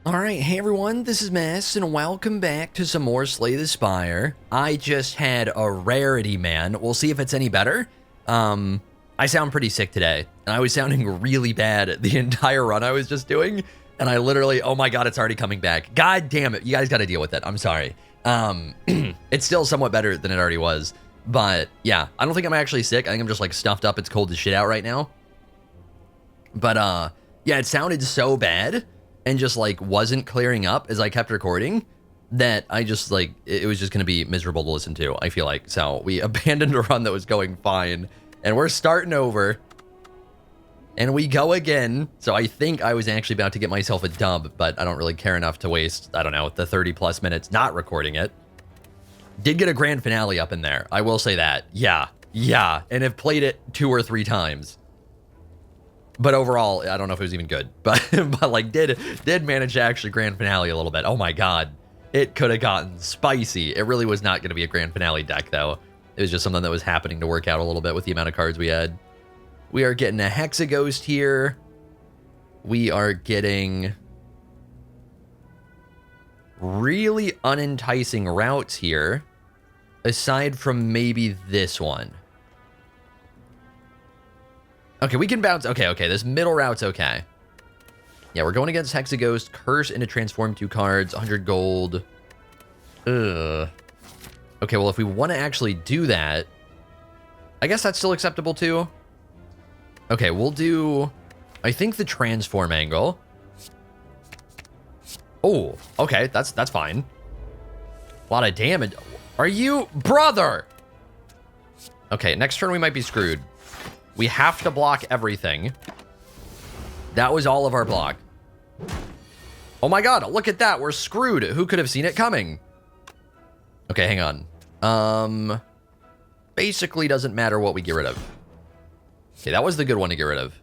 Alright, hey everyone, this is Mess, and welcome back to some more Slay the Spire. I just had a rarity, man. We'll see if it's any better. I sound pretty sick today, and I was sounding really bad the entire run I was just doing, and I literally, oh my god, it's already coming back. God damn it, you guys gotta deal with it, I'm sorry. It's still somewhat better than it already was, but yeah, I don't think I'm actually sick. I think I'm just like stuffed up. It's cold as shit out right now. But yeah, it sounded so bad and just like wasn't clearing up as I kept recording that I just like, it was just going to be miserable to listen to, I feel like. So we abandoned a run that was going fine and we're starting over and we go again. So I think I was actually about to get myself a dub, but I don't really care enough to waste, I don't know, the 30 plus minutes not recording it. Did get a grand finale up in there, I will say that. Yeah, and have played it 2 or 3 times. But overall, I don't know if it was even good, but like did manage to actually grand finale a little bit. Oh my god, it could have gotten spicy. It really was not going to be a grand finale deck though. It was just something that was happening to work out a little bit with the amount of cards we had. We are getting a Hexaghost here. We are getting really unenticing routes here, aside from maybe this one. Okay, we can bounce. Okay, this middle route's okay. Yeah, we're going against Hexaghost, Curse into Transform 2 cards, 100 gold. Ugh. Okay, well, if we want to actually do that, I guess that's still acceptable too. Okay, we'll do, I think, the Transform angle. Oh, okay, that's fine. A lot of damage. Are you, brother? Okay, next turn we might be screwed. We have to block everything. That was all of our block. Oh my god, look at that. We're screwed. Who could have seen it coming? Okay, hang on. Basically doesn't matter what we get rid of. Okay, that was the good one to get rid of.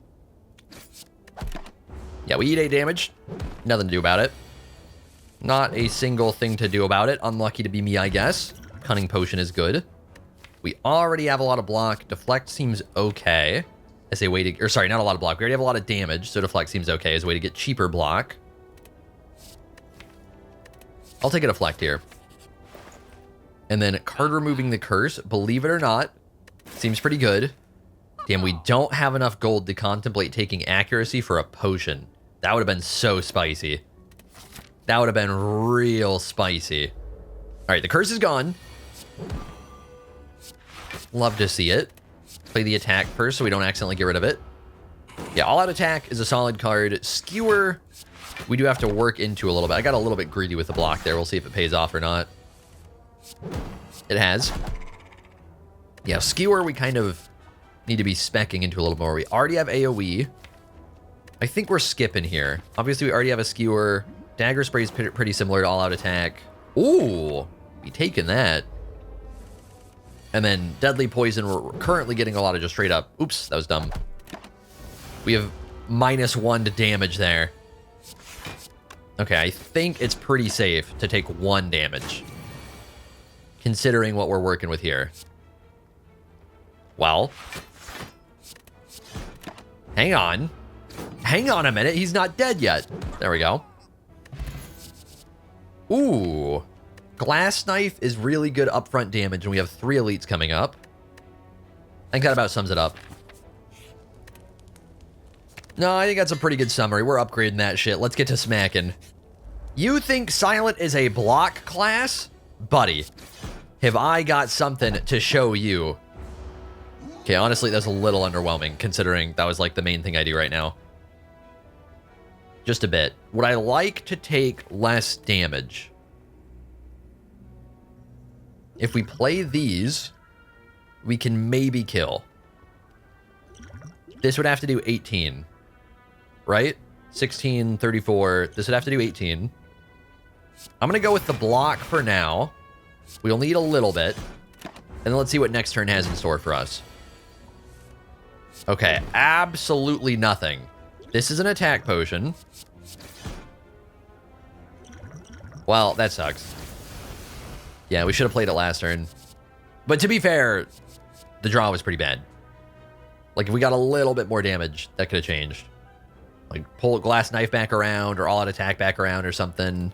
Yeah, we eat 8 damage. Nothing to do about it. Not a single thing to do about it. Unlucky to be me, I guess. Cunning Potion is good. We already have a lot of block. Deflect seems okay as a way to, or sorry, not a lot of block. We already have a lot of damage, so Deflect seems okay as a way to get cheaper block. I'll take a Deflect here. And then card removing the Curse, believe it or not, seems pretty good. Damn, we don't have enough gold to contemplate taking Accuracy for a potion. That would have been so spicy. That would have been real spicy. All right, the Curse is gone. Love to see it. Play the attack first so we don't accidentally get rid of it. Yeah, all out attack is a solid card. Skewer, we do have to work into a little bit. I got a little bit greedy with the block there. We'll see if it pays off or not. It has. Yeah, Skewer we kind of need to be speccing into a little more. We already have AoE. I think we're skipping here. Obviously, we already have a Skewer. Dagger Spray is pretty similar to all out attack. Ooh, be taking that. And then Deadly Poison, we're currently getting a lot of just straight up. Oops, that was dumb. We have -1 to damage there. Okay, I think it's pretty safe to take 1 damage, considering what we're working with here. Well, hang on. Hang on a minute. He's not dead yet. There we go. Ooh. Glass Knife is really good upfront damage, and we have 3 elites coming up. I think that about sums it up. No, I think that's a pretty good summary. We're upgrading that shit. Let's get to smacking. You think Silent is a block class? Buddy, have I got something to show you? Okay, honestly, that's a little underwhelming, considering that was like the main thing I do right now. Just a bit. Would I like to take less damage? If we play these, we can maybe kill. This would have to do 18, right? 16, 34. This would have to do 18. I'm going to go with the block for now. We'll need a little bit. And then let's see what next turn has in store for us. Okay, absolutely nothing. This is an attack potion. Well, that sucks. Yeah, we should have played it last turn. But to be fair, the draw was pretty bad. Like, if we got a little bit more damage, that could have changed. Like pull a glass knife back around or all out attack back around or something.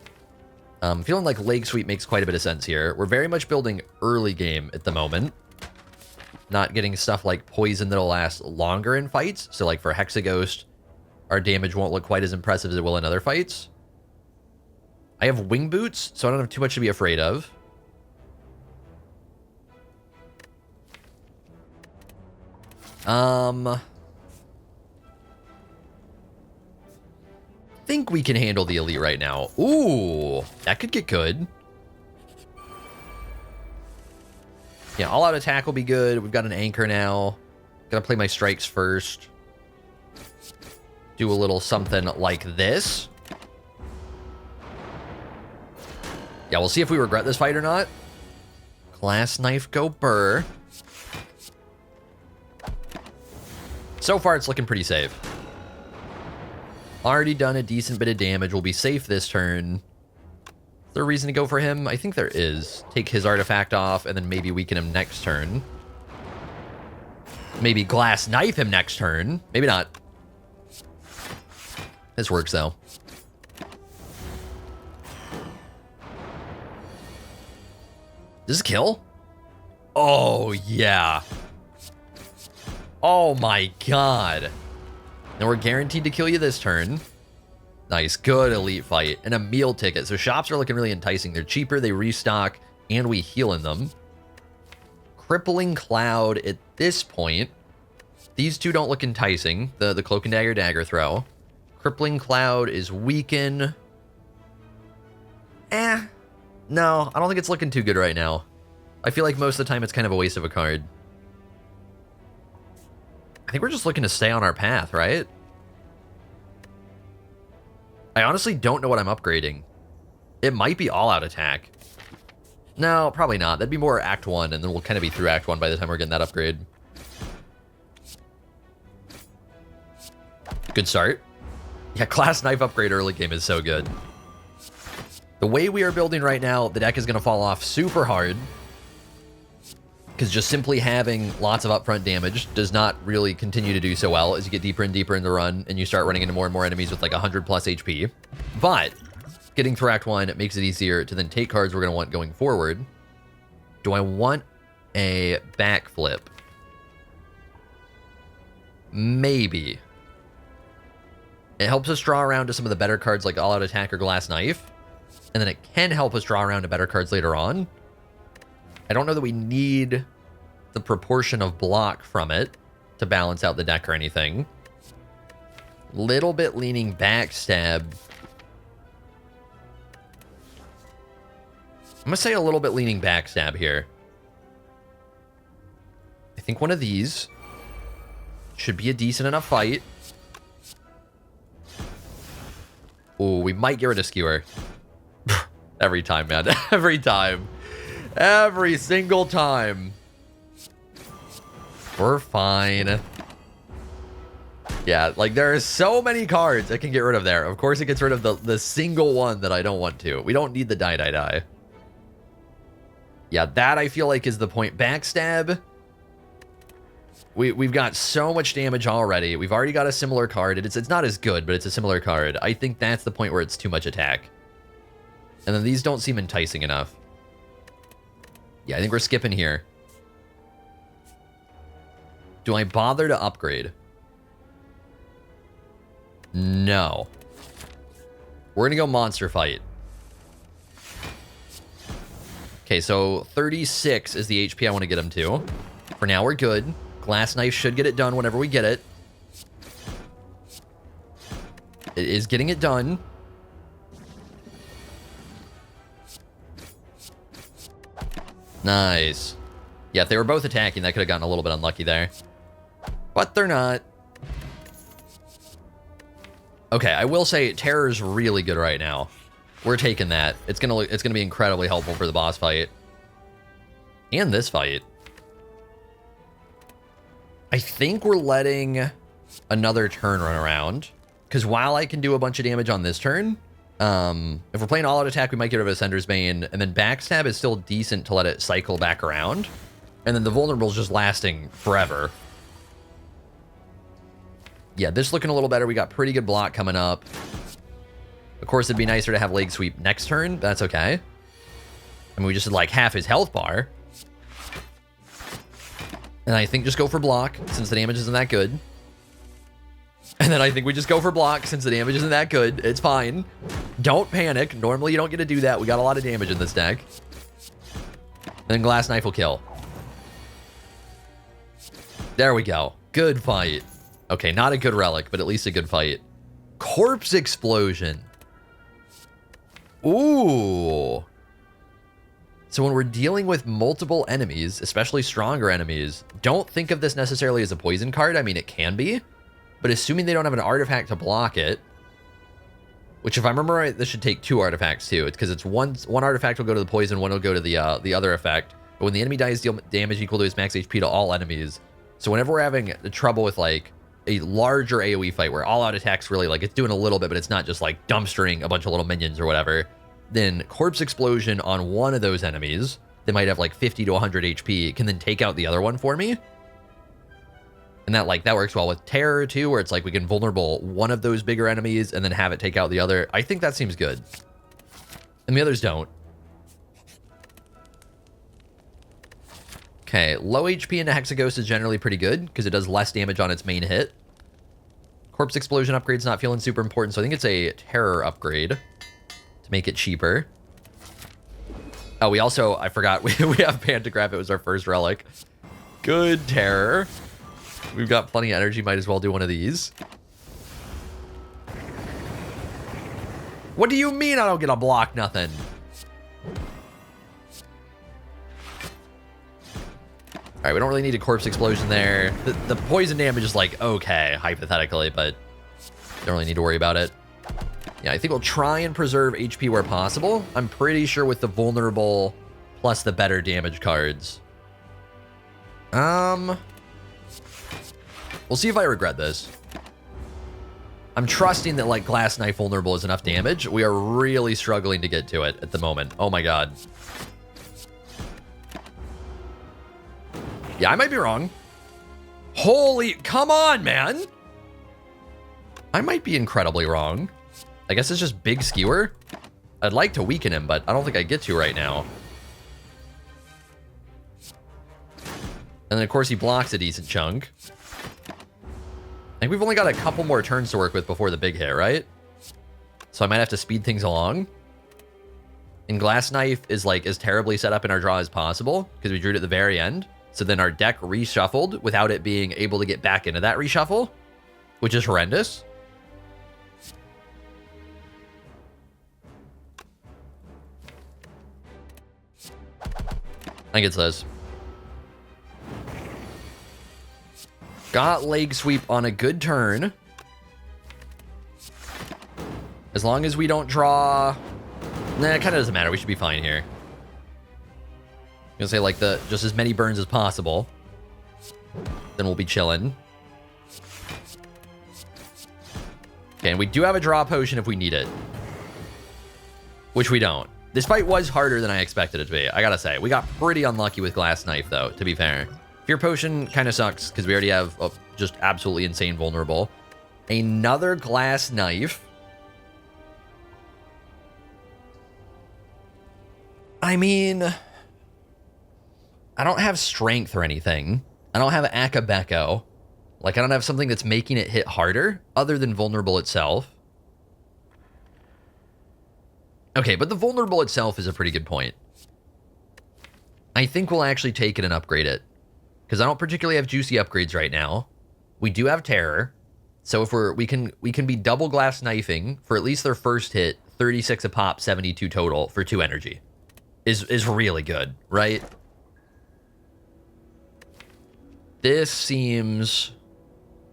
Feeling like leg sweep makes quite a bit of sense here. We're very much building early game at the moment. Not getting stuff like poison that'll last longer in fights. So like for Hexaghost, our damage won't look quite as impressive as it will in other fights. I have wing boots, so I don't have too much to be afraid of. Think we can handle the elite right now. Ooh, that could get good. Yeah, all out attack will be good. We've got an anchor now. Gotta play my strikes first. Do a little something like this. Yeah, we'll see if we regret this fight or not. Glass knife go burr. So far, it's looking pretty safe. Already done a decent bit of damage. We'll be safe this turn. Is there a reason to go for him? I think there is. Take his artifact off, and then maybe weaken him next turn. Maybe glass knife him next turn. Maybe not. This works, though. Does this kill? Oh, yeah. Oh, my God. Now we're guaranteed to kill you this turn. Nice. Good elite fight. And a meal ticket. So shops are looking really enticing. They're cheaper. They restock. And we heal in them. Crippling Cloud at this point. These two don't look enticing. The Cloak and Dagger throw. Crippling Cloud is weaken. No, I don't think it's looking too good right now. I feel like most of the time it's kind of a waste of a card. I think we're just looking to stay on our path, right? I honestly don't know what I'm upgrading. It might be all-out attack. No, probably not. That'd be more Act 1, and then we'll kind of be through Act 1 by the time we're getting that upgrade. Good start. Yeah, Glass Knife upgrade early game is so good. The way we are building right now, the deck is going to fall off super hard. Because just simply having lots of upfront damage does not really continue to do so well as you get deeper and deeper in the run and you start running into more and more enemies with like 100 plus HP. But getting through Act 1 makes it easier to then take cards we're going to want going forward. Do I want a backflip? Maybe. It helps us draw around to some of the better cards like All Out Attack or Glass Knife. And then it can help us draw around to better cards later on. I don't know that we need the proportion of block from it to balance out the deck or anything. Little bit leaning backstab. I'm going to say a little bit leaning backstab here. I think one of these should be a decent enough fight. Oh, we might get rid of Skewer. Every time, man. Every time. Every single time. We're fine. Yeah, like there are so many cards I can get rid of there. Of course it gets rid of the single one that I don't want to. We don't need the die. Yeah, that I feel like is the point. Backstab. We've got so much damage already. We've already got a similar card. It's not as good, but it's a similar card. I think that's the point where it's too much attack. And then these don't seem enticing enough. Yeah, I think we're skipping here. Do I bother to upgrade? No. We're going to go monster fight. Okay, so 36 is the HP I want to get him to. For now, we're good. Glass Knife should get it done whenever we get it. It is getting it done. Nice. Yeah, if they were both attacking, that could have gotten a little bit unlucky there. But they're not. Okay, I will say Terror's really good right now. We're taking that. It's gonna be incredibly helpful for the boss fight. And this fight. I think we're letting another turn run around. Because while I can do a bunch of damage on this turn, if we're playing all-out attack, we might get rid of Ascender's Bane, and then backstab is still decent to let it cycle back around. And then the vulnerable is just lasting forever. Yeah, this looking a little better. We got pretty good block coming up. Of course, it'd be nicer to have leg sweep next turn. But that's okay. I mean, we just did like half his health bar. And I think just go for block since the damage isn't that good. And then I think we just go for block since the damage isn't that good. It's fine. Don't panic. Normally, you don't get to do that. We got a lot of damage in this deck. And then Glass Knife will kill. There we go. Good fight. Okay, not a good relic, but at least a good fight. Corpse Explosion. Ooh. So when we're dealing with multiple enemies, especially stronger enemies, don't think of this necessarily as a poison card. I mean, it can be. But assuming they don't have an artifact to block it, which if I remember right, this should take 2 artifacts too. It's because it's one artifact will go to the poison, one will go to the other effect. But when the enemy dies, deal damage equal to its max HP to all enemies. So whenever we're having trouble with like a larger AoE fight where all out attacks really like it's doing a little bit, but it's not just like dumpstering a bunch of little minions or whatever, then Corpse Explosion on one of those enemies, they might have like 50 to 100 HP, can then take out the other one for me. And that works well with Terror too, where it's like we can vulnerable one of those bigger enemies and then have it take out the other. I think that seems good. And the others don't. Okay, low HP into Hexaghost is generally pretty good because it does less damage on its main hit. Corpse Explosion upgrade's not feeling super important, so I think it's a Terror upgrade to make it cheaper. Oh, we also, I forgot, we have Pantograph. It was our first relic. Good Terror. We've got plenty of energy. Might as well do one of these. What do you mean I don't get a block nothing? All right, we don't really need a Corpse Explosion there. The poison damage is like, okay, hypothetically, but don't really need to worry about it. Yeah, I think we'll try and preserve HP where possible. I'm pretty sure with the vulnerable plus the better damage cards. We'll see if I regret this. I'm trusting that like Glass Knife vulnerable is enough damage. We are really struggling to get to it at the moment. Oh my god. Yeah, I might be wrong. Holy, come on, man. I might be incredibly wrong. I guess it's just big skewer. I'd like to weaken him, but I don't think I get to right now. And then of course he blocks a decent chunk. I think we've only got a couple more turns to work with before the big hit, right? So I might have to speed things along. And Glass Knife is like as terribly set up in our draw as possible because we drew it at the very end. So then our deck reshuffled without it being able to get back into that reshuffle, which is horrendous. I think it's this. Got leg sweep on a good turn. As long as we don't draw... Nah, it kind of doesn't matter. We should be fine here. I'm gonna say like just as many burns as possible. Then we'll be chilling. Okay, and we do have a draw potion if we need it. Which we don't. This fight was harder than I expected it to be. I gotta say, we got pretty unlucky with Glass Knife though, to be fair. Fear Potion kind of sucks because we already have just absolutely insane vulnerable. Another Glass Knife. I mean, I don't have strength or anything. I don't have Akabeko. Like, I don't have something that's making it hit harder other than vulnerable itself. Okay, but the vulnerable itself is a pretty good point. I think we'll actually take it and upgrade it. Because I don't particularly have juicy upgrades right now. We do have Terror. So if we can be double Glass Knifing for at least their first hit, 36 a pop, 72 total for 2 energy. Is really good, right? This seems...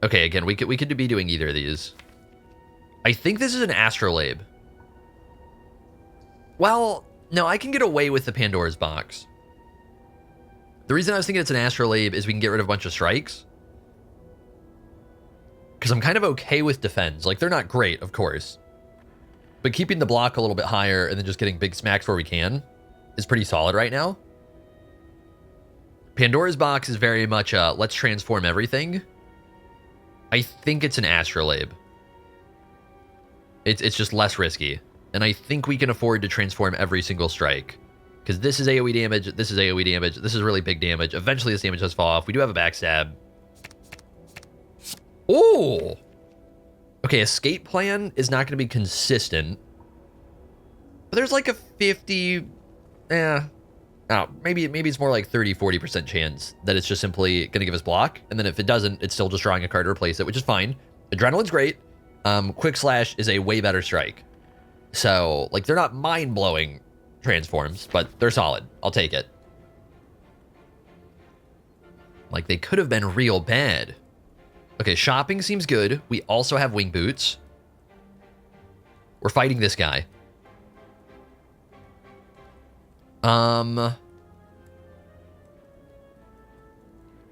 Okay, again, we could be doing either of these. I think this is an Astrolabe. Well, no, I can get away with the Pandora's box. The reason I was thinking it's an Astrolabe is we can get rid of a bunch of strikes. Because I'm kind of okay with defense. Like, they're not great, of course. But keeping the block a little bit higher and then just getting big smacks where we can is pretty solid right now. Pandora's box is very much let's transform everything. I think it's an Astrolabe. It's just less risky. And I think we can afford to transform every single strike. Because this is AoE damage, this is AoE damage, this is really big damage. Eventually this damage does fall off. We do have a backstab. Oh! Okay, escape plan is not going to be consistent. But there's like a 50... maybe it's more like 30-40% chance that it's just simply going to give us block. And then if it doesn't, it's still just drawing a card to replace it, which is fine. Adrenaline's great. Quick Slash is a way better strike. So, like, they're not mind-blowing transforms, but they're solid. I'll take it. Like, they could have been real bad. Okay, shopping seems good. We also have wing boots. We're fighting this guy.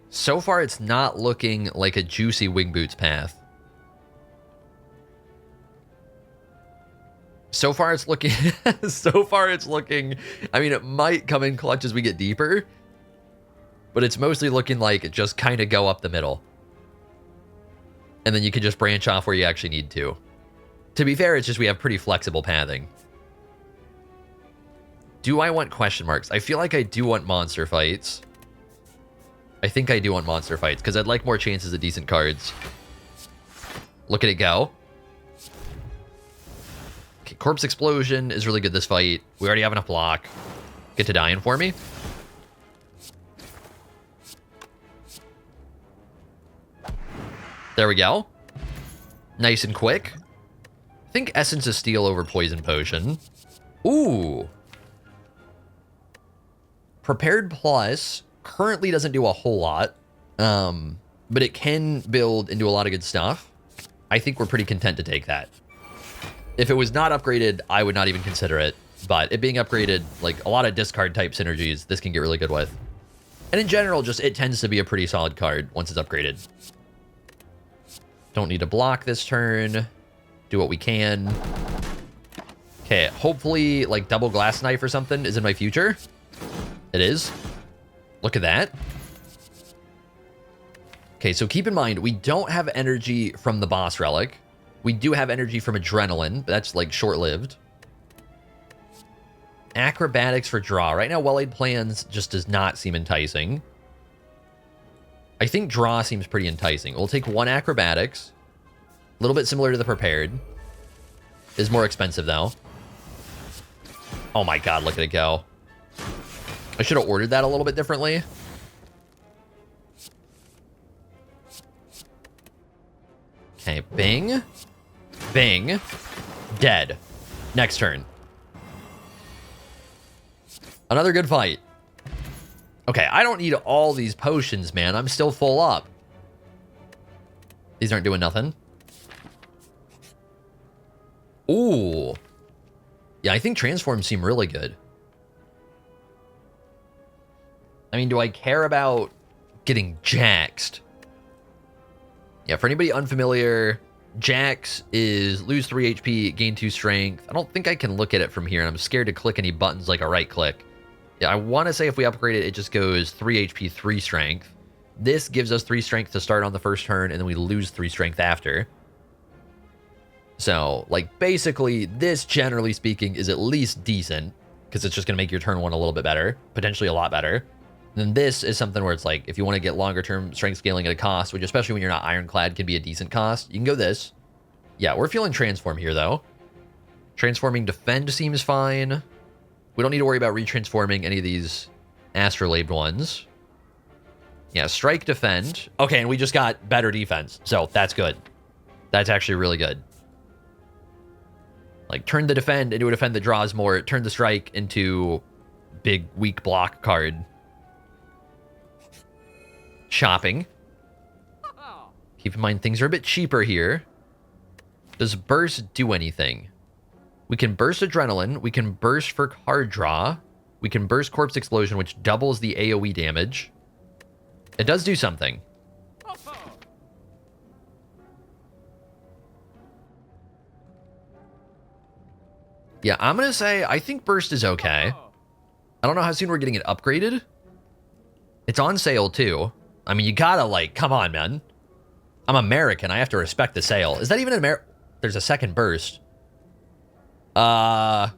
So far, it's not looking like a juicy wing boots path. So far, it's looking... I mean, it might come in clutch as we get deeper. But it's mostly looking like it just kind of go up the middle. And then you can just branch off where you actually need to. To be fair, it's just we have pretty flexible pathing. Do I want question marks? I feel like I do want monster fights. I think I do want monster fights, because I'd like more chances at decent cards. Look at it go. Okay, Corpse Explosion is really good this fight. We already have enough block. Get to dying for me. There we go. Nice and quick. I think Essence of Steel over Poison Potion. Ooh. Prepared Plus currently doesn't do a whole lot, but it can build into a lot of good stuff. I think we're pretty content to take that. If it was not upgraded, I would not even consider it, but it being upgraded, like a lot of discard type synergies, this can get really good with. And in general, just it tends to be a pretty solid card once it's upgraded. Don't need to block this turn. Do what we can. Okay, hopefully like double glass knife or something is in my future. It is. Look at that. Okay, so keep in mind, we don't have energy from the boss relic. We do have energy from adrenaline, but that's like short-lived. Acrobatics for draw. Right now, Well-Laid Plans just does not seem enticing. I think draw seems pretty enticing. We'll take one acrobatics. A little bit similar to the prepared. Is more expensive, though. Oh my god, look at it go. I should have ordered that a little bit differently. Okay, bing. Bing. Dead. Next turn. Another good fight. Okay, I don't need all these potions, man. I'm still full up. These aren't doing nothing. Ooh. Yeah, I think transforms seem really good. I mean, do I care about getting jaxed? Yeah, for anybody unfamiliar, Jax is lose 3 HP, gain 2 strength. I don't think I can look at it from here, and I'm scared to click any buttons like a right click. Yeah, I want to say if we upgrade it, it just goes 3 HP, 3 strength. This gives us 3 strength to start on the first turn, and then we lose 3 strength after. So, like, basically, this, generally speaking, is at least decent, because it's just going to make your turn 1 a little bit better, potentially a lot better. And then this is something where it's like, if you want to get longer term strength scaling at a cost, which especially when you're not ironclad can be a decent cost, you can go this. Yeah, we're feeling transform here though. Transforming defend seems fine. We don't need to worry about retransforming any of these astrolabed ones. Yeah, strike defend. Okay, and we just got better defense, so that's good. That's actually really good. Like, turn the defend into a defend that draws more, turn the strike into big weak block card. Shopping. Keep in mind, things are a bit cheaper here. Does burst do anything? We can burst adrenaline. We can burst for card draw. We can burst corpse explosion, which doubles the AoE damage. It does do something. Yeah, I'm going to say I think burst is okay. I don't know how soon we're getting it upgraded. It's on sale, too. I mean, you gotta, like, come on, man. I'm American. I have to respect the sale. Is that even an There's a second burst. Well,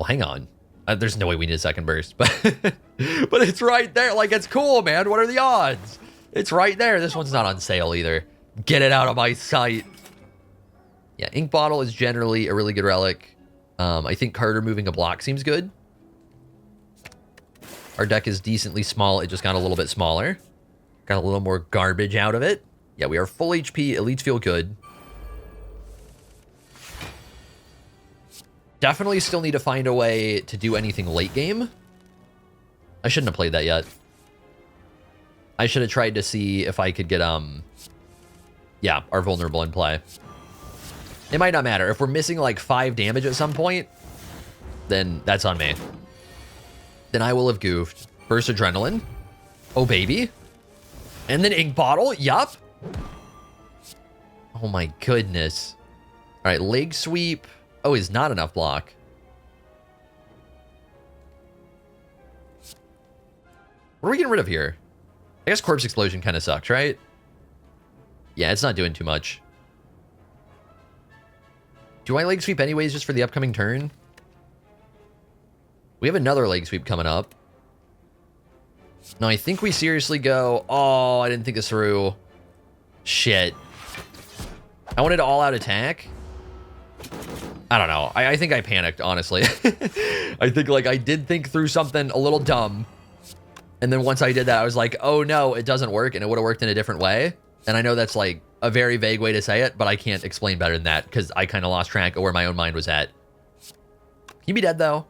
hang on. There's no way we need a second burst, but but it's right there. Like, it's cool, man. What are the odds? It's right there. This one's not on sale either. Get it out of my sight. Yeah, ink bottle is generally a really good relic. I think Carter moving a block seems good. Our deck is decently small. It just got a little bit smaller. Got a little more garbage out of it. Yeah, we are full HP. Elites feel good. Definitely still need to find a way to do anything late game. I shouldn't have played that yet. I should have tried to see if I could get, yeah, our vulnerable in play. It might not matter. If we're missing like 5 damage at some point, then that's on me. Then I will have goofed. Burst adrenaline. Oh, baby. And then ink bottle. Yup. Oh, my goodness. All right, leg sweep. Oh, is not enough block. What are we getting rid of here? I guess corpse explosion kind of sucks, right? Yeah, it's not doing too much. Do I leg sweep anyways just for the upcoming turn? We have another leg sweep coming up. No, I think we seriously go... Oh, I didn't think this through. Shit. I wanted all-out attack. I don't know. I think I panicked, honestly. I think, like, I did think through something a little dumb. And then once I did that, I was like, oh, no, it doesn't work. And it would have worked in a different way. And I know that's, like, a very vague way to say it, but I can't explain better than that because I kind of lost track of where my own mind was at. He'd be dead, though.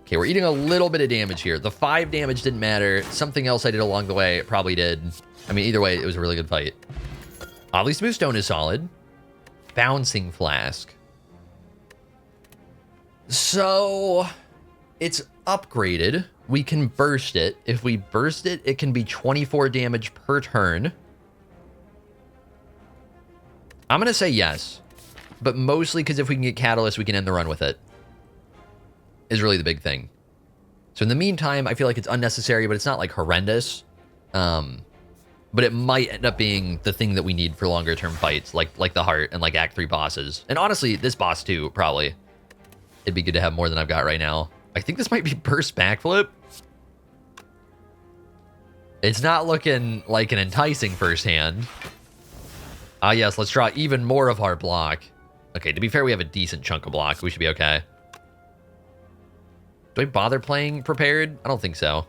Okay, we're eating a little bit of damage here. The 5 damage didn't matter. Something else I did along the way probably did. I mean, either way, it was a really good fight. Oddly Smooth Stone is solid. Bouncing Flask. So, it's upgraded. We can burst it. If we burst it, it can be 24 damage per turn. I'm going to say yes. But mostly because if we can get Catalyst, we can end the run with it. Is really the big thing. So in the meantime, I feel like it's unnecessary, but it's not like horrendous. But it might end up being the thing that we need for longer term fights, like the heart and like Act 3 bosses. And honestly, this boss too, probably. It'd be good to have more than I've got right now. I think this might be burst backflip. It's not looking like an enticing first hand. Ah, yes, let's draw even more of our block. Okay, to be fair, we have a decent chunk of block. We should be okay. Do I bother playing prepared? I don't think so.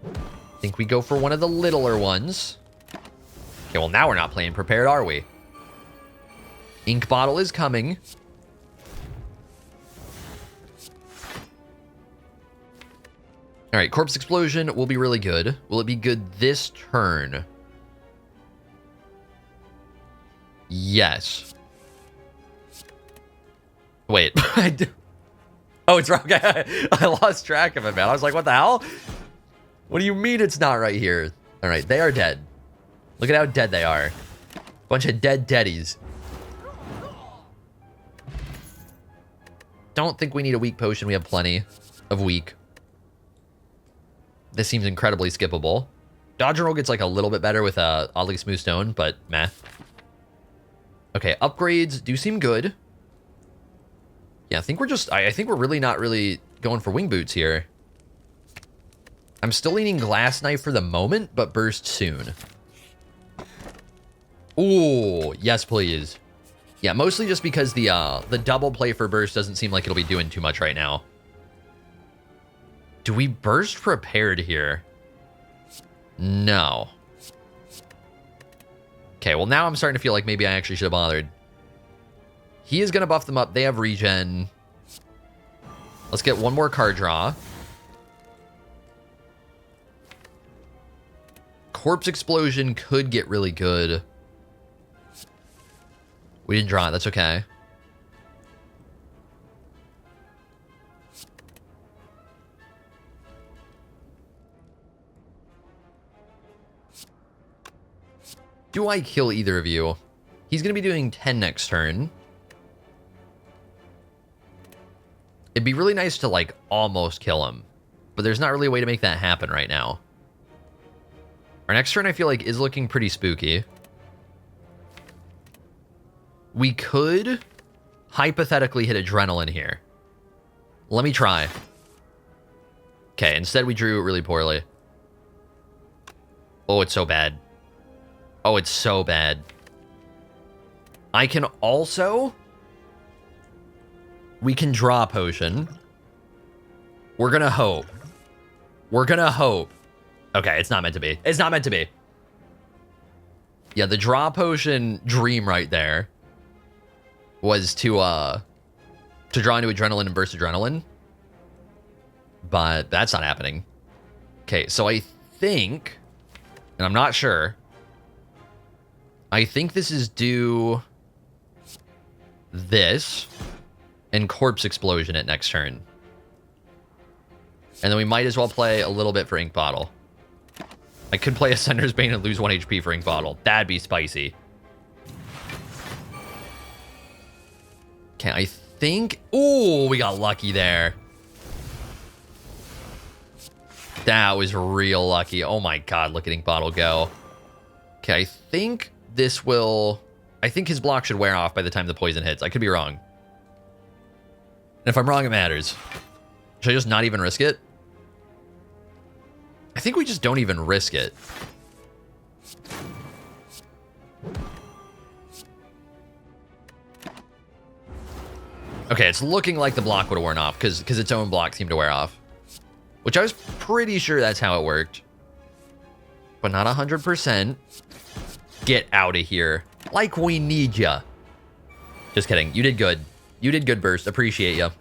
I think we go for one of the littler ones. Okay, well, now we're not playing prepared, are we? Ink bottle is coming. All right, corpse explosion will be really good. Will it be good this turn? Yes. Wait. Oh, it's wrong. I lost track of it, man. I was like, what the hell? What do you mean it's not right here? All right, they are dead. Look at how dead they are. Bunch of dead deadies. Don't think we need a weak potion. We have plenty of weak. This seems incredibly skippable. Dodge and roll gets like a little bit better with Oddly Smooth Stone, but meh. Okay, upgrades do seem good. Yeah, I think we're just... I think we're really not really going for wing boots here. I'm still leaning glass knife for the moment, but burst soon. Ooh, yes, please. Yeah, mostly just because the double play for burst doesn't seem like it'll be doing too much right now. Do we burst prepared here? No. Okay, well, now I'm starting to feel like maybe I actually should have bothered. He is going to buff them up. They have regen. Let's get one more card draw. Corpse explosion could get really good. We didn't draw it. That's okay. Do I kill either of you? He's going to be doing 10 next turn. It'd be really nice to, like, almost kill him. But there's not really a way to make that happen right now. Our next turn, I feel like, is looking pretty spooky. We could hypothetically hit Adrenaline here. Let me try. Okay, instead we drew really poorly. Oh, it's so bad. Oh, it's so bad. I can also... We can draw a potion. We're gonna hope. We're gonna hope. Okay, it's not meant to be. It's not meant to be. Yeah, the draw potion dream right there was to draw into Adrenaline and burst Adrenaline. But that's not happening. Okay, so I think, and I'm not sure, I think this is due this and Corpse Explosion at next turn. And then we might as well play a little bit for Ink Bottle. I could play Ascender's Bane and lose 1 HP for Ink Bottle. That'd be spicy. Okay, I think... Ooh, we got lucky there. That was real lucky. Oh my god, look at Ink Bottle go. Okay, I think this will... I think his block should wear off by the time the poison hits. I could be wrong. And if I'm wrong, it matters. Should I just not even risk it? I think we just don't even risk it. Okay, it's looking like the block would have worn off because its own block seemed to wear off. Which I was pretty sure that's how it worked. But not 100%. Get out of here. Like we need ya. Just kidding. You did good. You did good, Burst. Appreciate ya.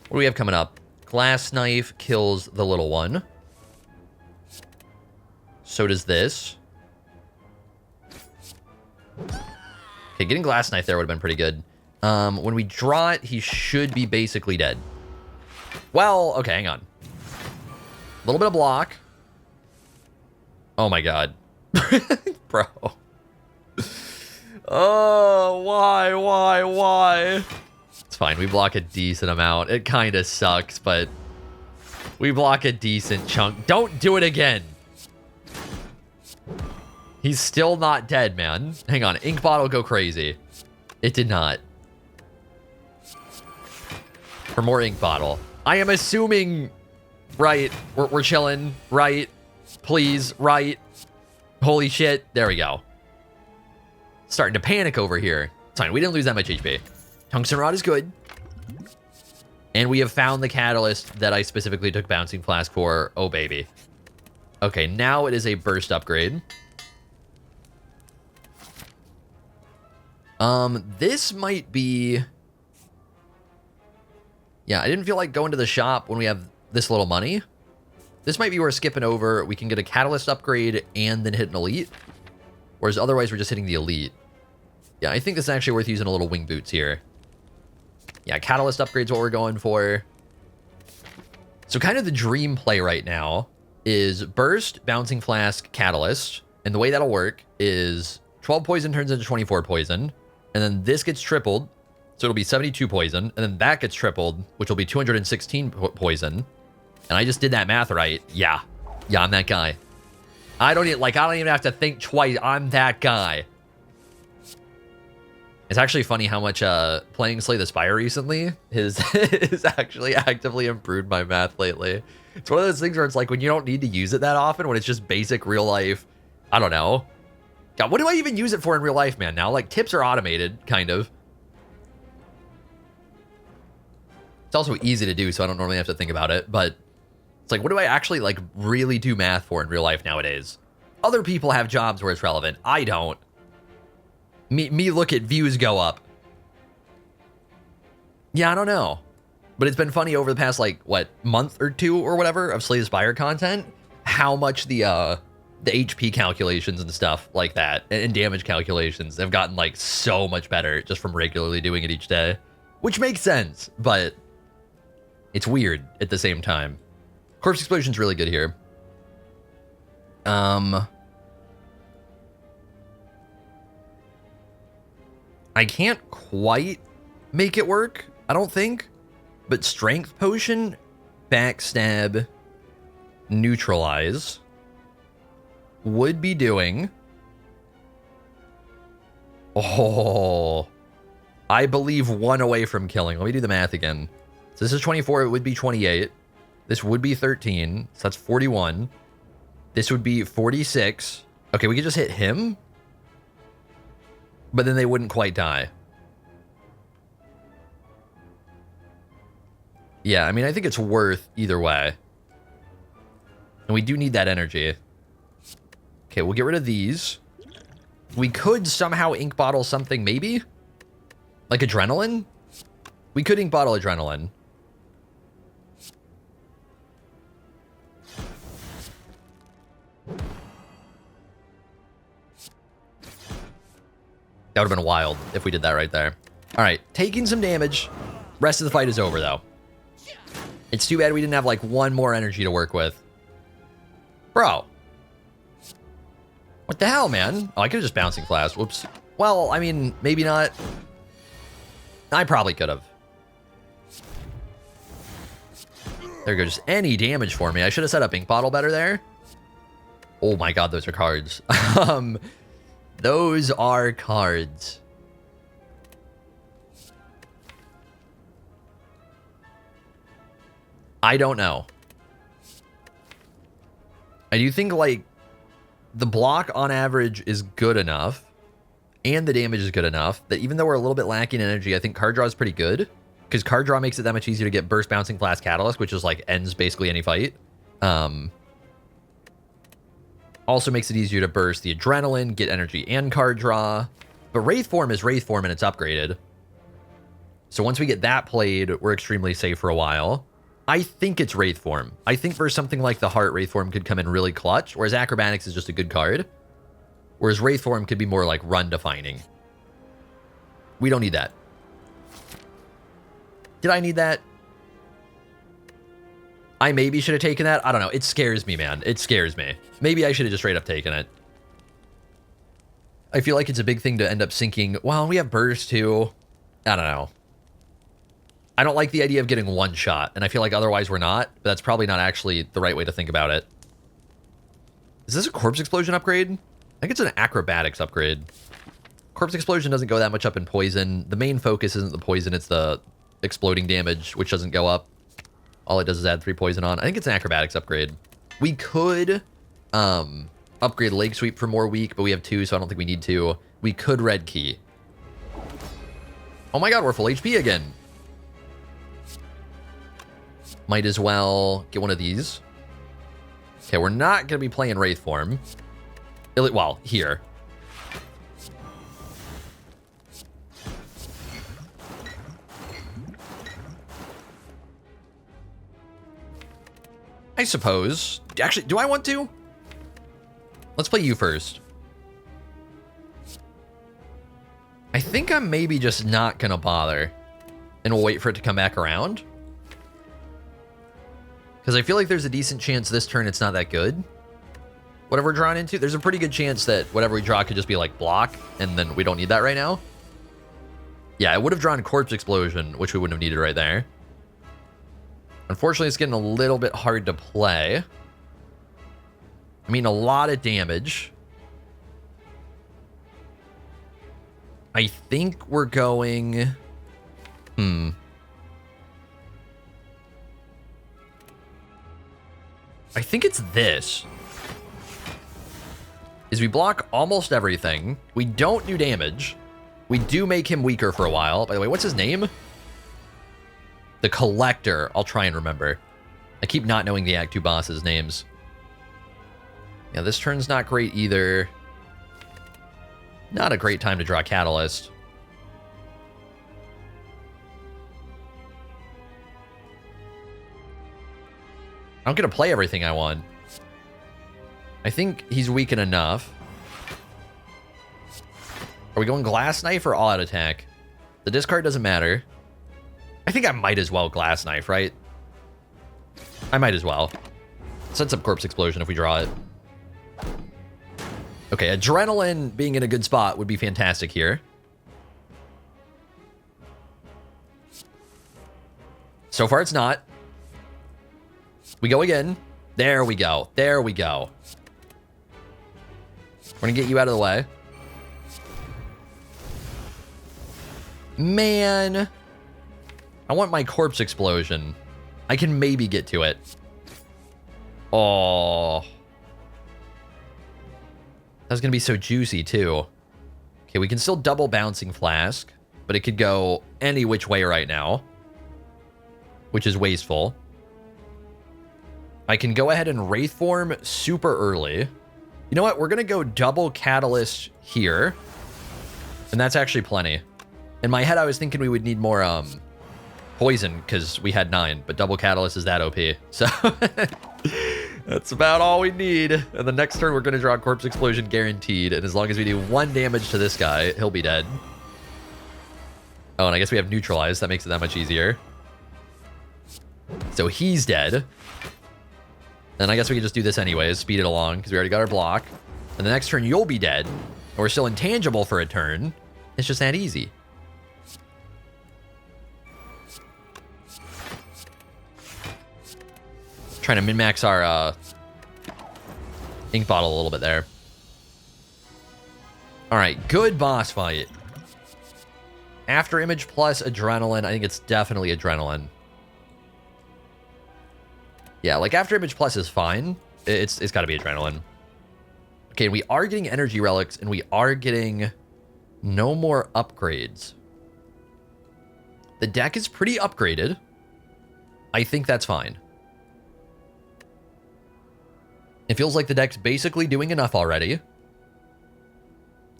What do we have coming up? Glass Knife kills the little one. So does this. Okay, getting Glass Knife there would have been pretty good. When we draw it, he should be basically dead. Well, okay, hang on. A little bit of block. Oh my god. Bro. Oh, why? It's fine. We block a decent amount. It kind of sucks, but we block a decent chunk. Don't do it again. He's still not dead, man. Hang on. Ink Bottle go crazy. It did not. For more Ink Bottle. I am assuming... Right. We're chilling. Right. Please. Right. Holy shit. There we go. Starting to panic over here. It's fine. We didn't lose that much HP. Tungsten Rod is good. And we have found the catalyst that I specifically took Bouncing Flask for. Oh, baby. Okay, now it is a burst upgrade. This might be... Yeah, I didn't feel like going to the shop when we have this little money. This might be worth skipping over. We can get a catalyst upgrade and then hit an elite. Whereas otherwise we're just hitting the elite. Yeah, I think this is actually worth using a little wing boots here. Yeah, catalyst upgrade's what we're going for. So kind of the dream play right now is burst, bouncing flask, catalyst. And the way that'll work is 12 poison turns into 24 poison. And then this gets tripled. So it'll be 72 poison. And then that gets tripled, which will be 216 poison. And I just did that math right. Yeah. Yeah, I'm that guy. I don't even have to think twice. I'm that guy. It's actually funny how much playing Slay the Spire recently has actually actively improved my math lately. It's one of those things where it's like when you don't need to use it that often, when it's just basic real life, I don't know. God, what do I even use it for in real life, man, now? Like, tips are automated, kind of. It's also easy to do, so I don't normally have to think about it, but it's like, what do I actually, like, really do math for in real life nowadays? Other people have jobs where it's relevant. I don't. Me look at views go up. Yeah, I don't know. But it's been funny over the past, like, what, month or two or whatever of Slay the Spire content, how much the HP calculations and stuff like that, and damage calculations have gotten, like, so much better just from regularly doing it each day. Which makes sense, but it's weird at the same time. Corpse Explosion's really good here. I can't quite make it work, I don't think. But Strength Potion, Backstab, Neutralize. would be doing... Oh, I believe 1 away from killing. Let me do the math again. So this is 24. It would be 28. This would be 13. So that's 41. This would be 46. Okay, we could just hit him. But then they wouldn't quite die. Yeah, I mean, I think it's worth either way. And we do need that energy. Okay, we'll get rid of these. We could somehow ink bottle something, maybe? Like adrenaline? We could ink bottle adrenaline. That would have been wild if we did that right there. All right, taking some damage. Rest of the fight is over, though. It's too bad we didn't have, like, 1 more energy to work with. Bro. What the hell, man? Oh, I could have just bouncing flash. Whoops. Well, I mean, maybe not. I probably could have. There goes any damage for me. I should have set up ink bottle better there. Oh my god, those are cards. Those are cards. I don't know. I do think, like, the block on average is good enough, and the damage is good enough, that even though we're a little bit lacking energy, I think card draw is pretty good, because card draw makes it that much easier to get burst, bouncing, flash, catalyst, which is, like, ends basically any fight. Also makes it easier to burst the adrenaline, get energy, and card draw. But Wraith form is Wraith form, and it's upgraded. So once we get that played, we're extremely safe for a while. I think it's Wraith form. I think for something like the Heart, Wraith form could come in really clutch, whereas Acrobatics is just a good card. Whereas Wraith form could be more like run defining. We don't need that. Did I need that? I maybe should have taken that. I don't know. It scares me, man. It scares me. Maybe I should have just straight up taken it. I feel like it's a big thing to end up sinking. Well, we have burst too. I don't know. I don't like the idea of getting 1 shot, and I feel like otherwise we're not, but that's probably not actually the right way to think about it. Is this a Corpse Explosion upgrade? I think it's an Acrobatics upgrade. Corpse Explosion doesn't go that much up in poison. The main focus isn't the poison, it's the exploding damage, which doesn't go up. All it does is add 3 poison on. I think it's an Acrobatics upgrade. We could upgrade Leg Sweep for more weak, but we have 2, so I don't think we need to. We could Red Key. Oh my god, we're full HP again. Might as well get one of these. Okay, we're not going to be playing Wraith form. Well, here. I suppose. Actually, do I want to? Let's play you first. I think I'm maybe just not going to bother. And we'll wait for it to come back around. Because I feel like there's a decent chance this turn it's not that good. Whatever we're drawn into, there's a pretty good chance that whatever we draw could just be like block, and then we don't need that right now. Yeah, I would have drawn Corpse Explosion, which we wouldn't have needed right there. Unfortunately, it's getting a little bit hard to play. I mean, a lot of damage. I think we're going... I think it's this. Is we block almost everything. We don't do damage. We do make him weaker for a while. By the way, what's his name? The Collector. I'll try and remember. I keep not knowing the Act 2 boss's names. Yeah, this turn's not great either. Not a great time to draw Catalyst. I don't get to play everything I want. I think he's weakened enough. Are we going Glass Knife or All Out Attack? The discard doesn't matter. I think I might as well Glass Knife, right? I might as well. Sets up Corpse Explosion if we draw it. Okay, Adrenaline being in a good spot would be fantastic here. So far it's not. We go again. There we go. There we go. We're gonna get you out of the way. Man. I want my corpse explosion. I can maybe get to it. Oh. That's gonna be so juicy, too. Okay, we can still double bouncing flask, but it could go any which way right now, which is wasteful. I can go ahead and Wraith form super early. You know what? We're gonna go double catalyst here, and that's actually plenty. In my head, I was thinking we would need more poison because we had 9, but double catalyst is that OP. So that's about all we need. And the next turn, we're going to draw Corpse Explosion guaranteed. And as long as we do 1 damage to this guy, he'll be dead. Oh, and I guess we have neutralized. That makes it that much easier. So he's dead. Then I guess we can just do this anyways, speed it along because we already got our block. And the next turn, you'll be dead. And we're still intangible for a turn. It's just that easy. Trying to min-max our ink bottle a little bit there. All right, good boss fight. After image plus adrenaline. I think it's definitely adrenaline. Yeah, like after image plus is fine. It's got to be adrenaline. Okay, we are getting energy relics, and we are getting no more upgrades. The deck is pretty upgraded. I think that's fine. It feels like the deck's basically doing enough already.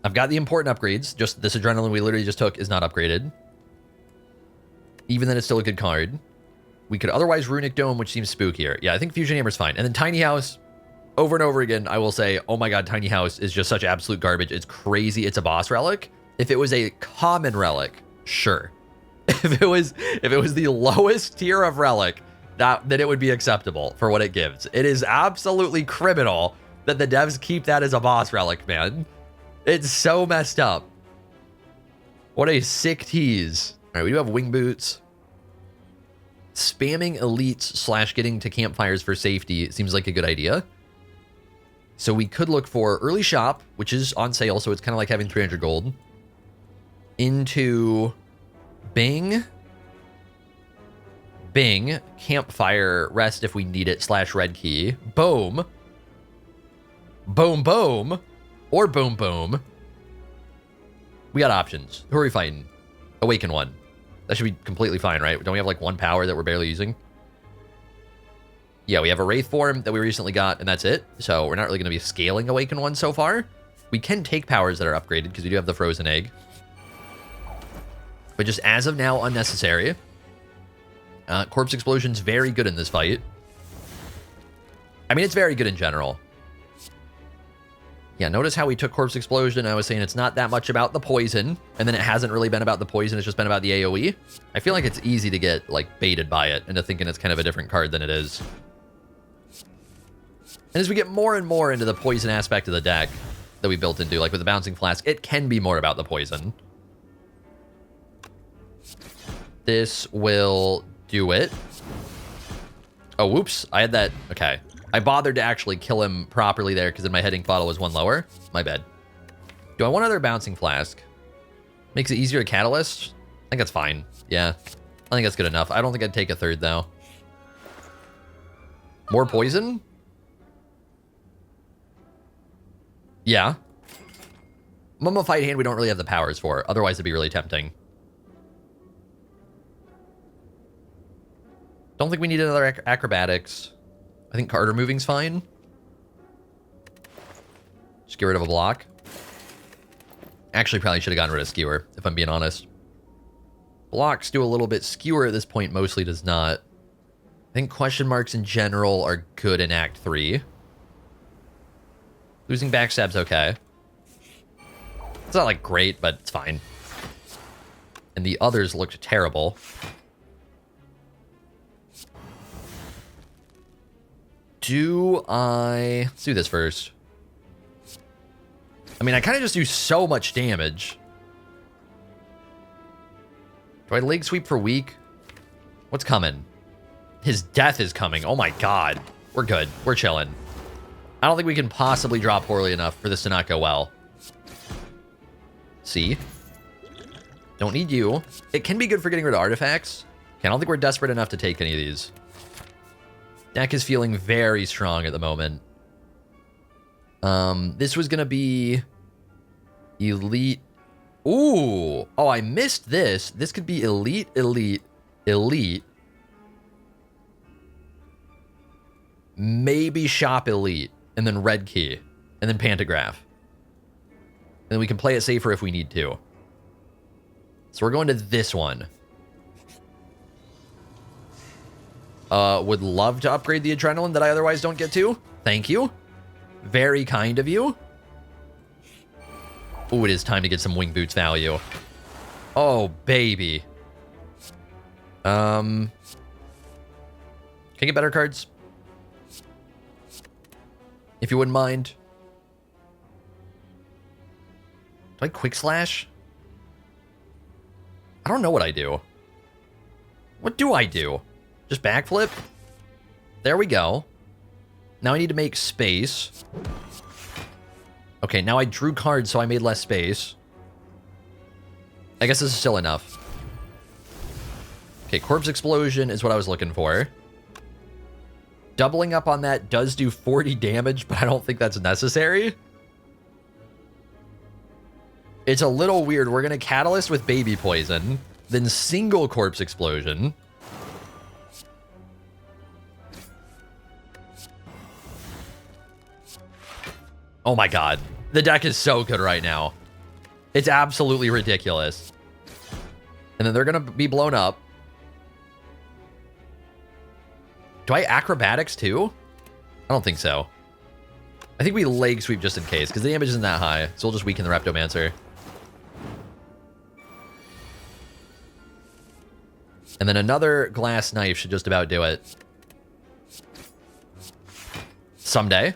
I've got the important upgrades. Just this adrenaline we literally just took is not upgraded. Even then, it's still a good card. We could otherwise Runic Dome, which seems spookier. Yeah, I think Fusion Hammer's fine. And then Tiny House, over and over again, I will say, oh my god, Tiny House is just such absolute garbage. It's crazy. It's a boss relic. If it was a common relic, sure. If it was the lowest tier of relic, then it would be acceptable for what it gives. It is absolutely criminal that the devs keep that as a boss relic, man. It's so messed up. What a sick tease. All right, we do have wing boots. Spamming elites / getting to campfires for safety seems like a good idea. So we could look for early shop, which is on sale, so it's kind of like having 300 gold. Into Bing, campfire, rest if we need it, / red key, boom, or boom. We got options. Who are we fighting? Awaken one. That should be completely fine, right? Don't we have like 1 power that we're barely using? Yeah, we have a Wraith form that we recently got, and that's it. So we're not really going to be scaling Awaken one so far. We can take powers that are upgraded because we do have the Frozen Egg. But just as of now, unnecessary. Corpse Explosion's very good in this fight. I mean, it's very good in general. Yeah, notice how we took Corpse Explosion. I was saying it's not that much about the poison, and then it hasn't really been about the poison. It's just been about the AoE. I feel like it's easy to get, like, baited by it into thinking it's kind of a different card than it is. And as we get more and more into the poison aspect of the deck that we built into, like with the Bouncing Flask, it can be more about the poison. This will do it. Oh, whoops. I had that. Okay. I bothered to actually kill him properly there because in my heading bottle was 1 lower. My bad. Do I want another Bouncing Flask? Makes it easier to Catalyst? I think that's fine. Yeah. I think that's good enough. I don't think I'd take a 3rd, though. More poison? Yeah. Mummified Hand we don't really have the powers for. Otherwise, it'd be really tempting. Don't think we need another acrobatics. I think card removing's fine. Just get rid of a block. Actually, probably should have gotten rid of skewer, if I'm being honest. Blocks do a little bit. Skewer at this point mostly does not. I think question marks in general are good in Act 3. Losing backstab's okay. It's not like great, but it's fine. And the others looked terrible. Let's do this first. I mean, I kind of just do so much damage. Do I leg sweep for weak? What's coming? His death is coming. Oh my god. We're good. We're chilling. I don't think we can possibly draw poorly enough for this to not go well. See? Don't need you. It can be good for getting rid of artifacts. Okay, I don't think we're desperate enough to take any of these. Deck is feeling very strong at the moment. This was going to be elite. Ooh. Oh, I missed this. This could be elite, elite, elite. Maybe shop elite. And then red key. And then pantograph. And then we can play it safer if we need to. So we're going to this one. Would love to upgrade the adrenaline that I otherwise don't get to. Thank you. Very kind of you. Oh, it is time to get some wing boots value. Oh, baby. Can I get better cards? If you wouldn't mind. Do I quick slash? I don't know what I do. What do I do? Just backflip? There we go. Now I need to make space. Okay, now I drew cards, so I made less space. I guess this is still enough. Okay, Corpse Explosion is what I was looking for. Doubling up on that does do 40 damage, but I don't think that's necessary. It's a little weird. We're going to Catalyst with Baby Poison, then single Corpse Explosion. Oh my god. The deck is so good right now. It's absolutely ridiculous. And then they're going to be blown up. Do I Acrobatics too? I don't think so. I think we Leg Sweep just in case, because the damage isn't that high. So we'll just weaken the Reptomancer. And then another Glass Knife should just about do it. Someday.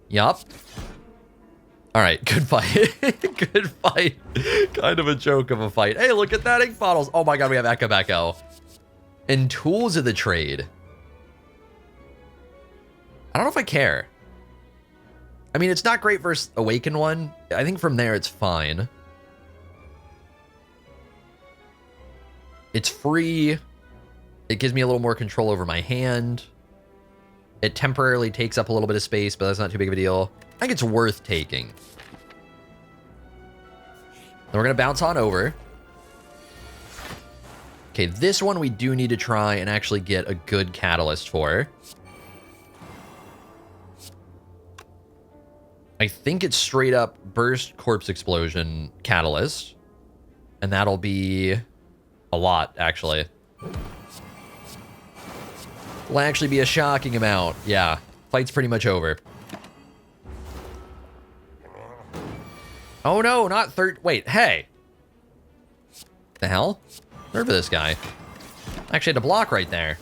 Yup. Alright, good fight. Good fight. Kind of a joke of a fight. Hey, look at that ink bottles. Oh my god, we have Echo Echo. And Tools of the Trade. I don't know if I care. I mean, it's not great versus Awaken one. I think from there it's fine. It's free. It gives me a little more control over my hand. It temporarily takes up a little bit of space, but that's not too big of a deal. I think it's worth taking. Then we're going to bounce on over. Okay, this one we do need to try and actually get a good catalyst for. I think it's straight up Burst Corpse Explosion Catalyst. And that'll be a lot, actually. Will actually be a shocking amount. Yeah, fight's pretty much over. Oh no, not third. Wait, hey. The hell? Nerve of this guy. I actually had to block right there.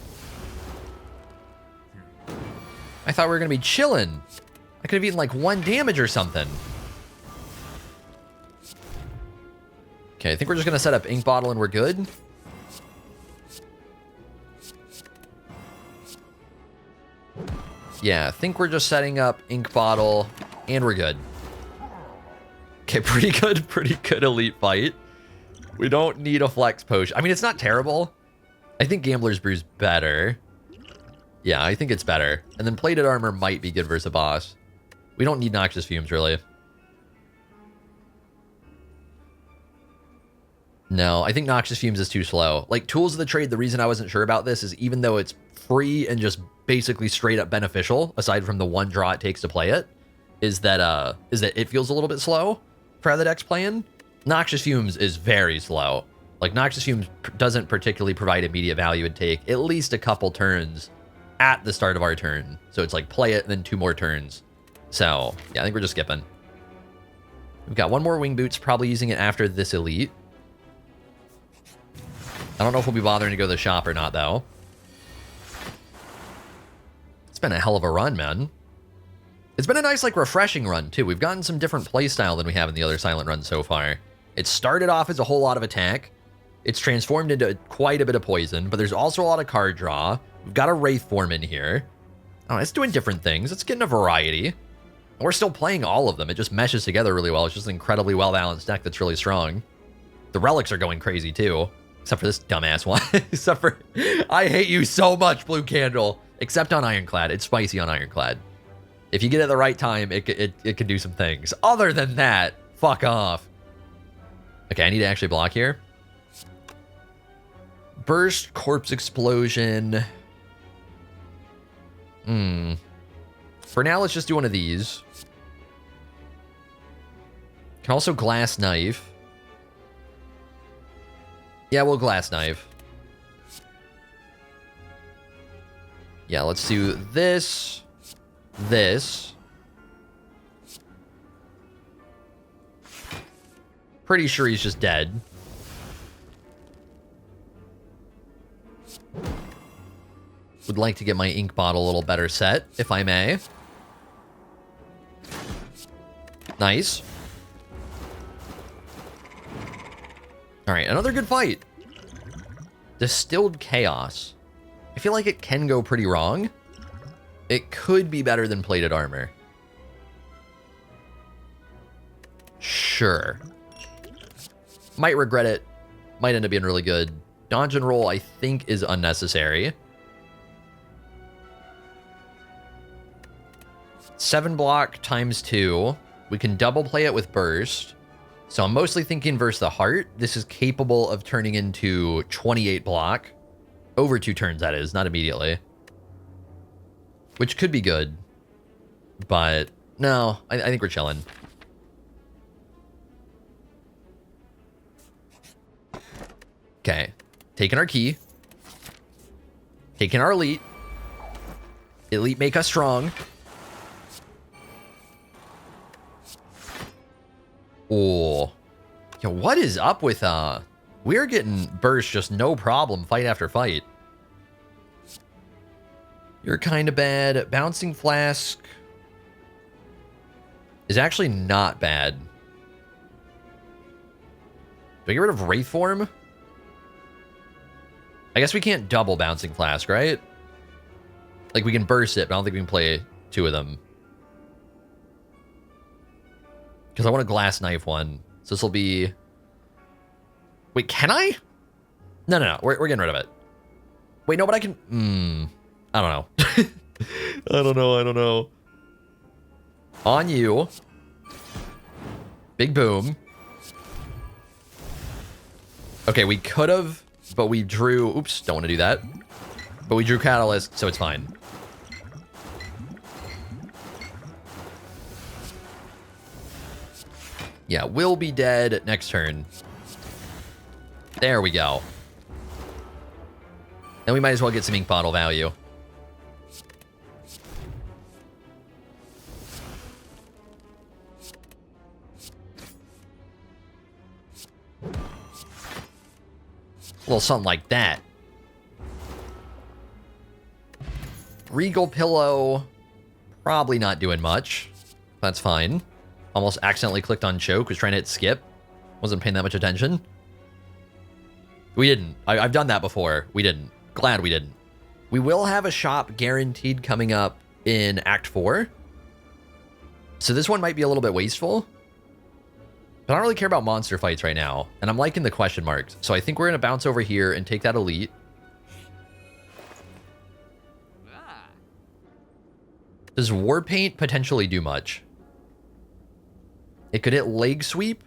I thought we were going to be chilling. I could have eaten like 1 damage or something. Okay, I think we're just going to set up Ink Bottle and we're good. Yeah, I think we're just setting up Ink Bottle and we're good. Okay, pretty good elite fight. We don't need a Flex Potion. I mean, it's not terrible. I think Gambler's Brew's better. Yeah, I think it's better. And then Plated Armor might be good versus a boss. We don't need Noxious Fumes, really. No, I think Noxious Fumes is too slow. Like, Tools of the Trade, the reason I wasn't sure about this is even though it's free and just basically straight up beneficial, aside from the 1 draw it takes to play it, is that it feels a little bit slow for how the deck's playing. Noxious Fumes is very slow. Like, Noxious Fumes doesn't particularly provide immediate value and take at least a couple turns at the start of our turn. So it's like play it and then 2 more turns. So, yeah, I think we're just skipping. We've got 1 more Wing Boots, probably using it after this elite. I don't know if we'll be bothering to go to the shop or not, though. It's been a hell of a run, man. It's been a nice, like, refreshing run, too. We've gotten some different playstyle than we have in the other Silent runs so far. It started off as a whole lot of attack. It's transformed into quite a bit of poison, but there's also a lot of card draw. We've got a Wraith form in here. Oh, it's doing different things. It's getting a variety. We're still playing all of them. It just meshes together really well. It's just an incredibly well-balanced deck that's really strong. The relics are going crazy too. Except for this dumbass one. Except for... I hate you so much, Blue Candle. Except on Ironclad. It's spicy on Ironclad. If you get it at the right time, it can do some things. Other than that, fuck off. Okay, I need to actually block here. Burst, Corpse Explosion. For now, let's just do one of these. Can also Glass Knife. Yeah, we'll Glass Knife. Yeah, let's do this. This. Pretty sure he's just dead. Would like to get my ink bottle a little better set, if I may. Nice. Alright, another good fight. Distilled Chaos. I feel like it can go pretty wrong. It could be better than Plated Armor. Sure. Might regret it. Might end up being really good. Dodge and Roll, I think, is unnecessary. 7 block times 2. We can double play it with Burst. So I'm mostly thinking versus the Heart. This is capable of turning into 28 block. Over 2 turns, that is, not immediately. Which could be good. But no, I think we're chilling. Okay. Taking our key. Taking our elite. Elite make us strong. Oh. Yo, what is up with, we're getting Burst just no problem, fight after fight. You're kind of bad. Bouncing Flask is actually not bad. Do I get rid of Wraith Form? I guess we can't double Bouncing Flask, right? Like, we can burst it, but I don't think we can play 2 of them. Because I want a Glass Knife one. So this will be... Wait, can I? No. We're getting rid of it. Wait, no, but I can... I don't know. I don't know. On you. Big boom. Okay, we could have, but we drew... Oops, don't want to do that. But we drew Catalyst, so it's fine. Yeah, we'll be dead next turn. There we go. Then we might as well get some ink bottle value. A little something like that. Regal Pillow. Probably not doing much. That's fine. Almost accidentally clicked on choke. Was trying to hit skip. Wasn't paying that much attention. We didn't. I've done that before. We didn't. Glad we didn't. We will have a shop guaranteed coming up in Act 4. So this one might be a little bit wasteful. But I don't really care about monster fights right now. And I'm liking the question marks. So I think we're going to bounce over here and take that elite. Does War Paint potentially do much? It could hit Leg Sweep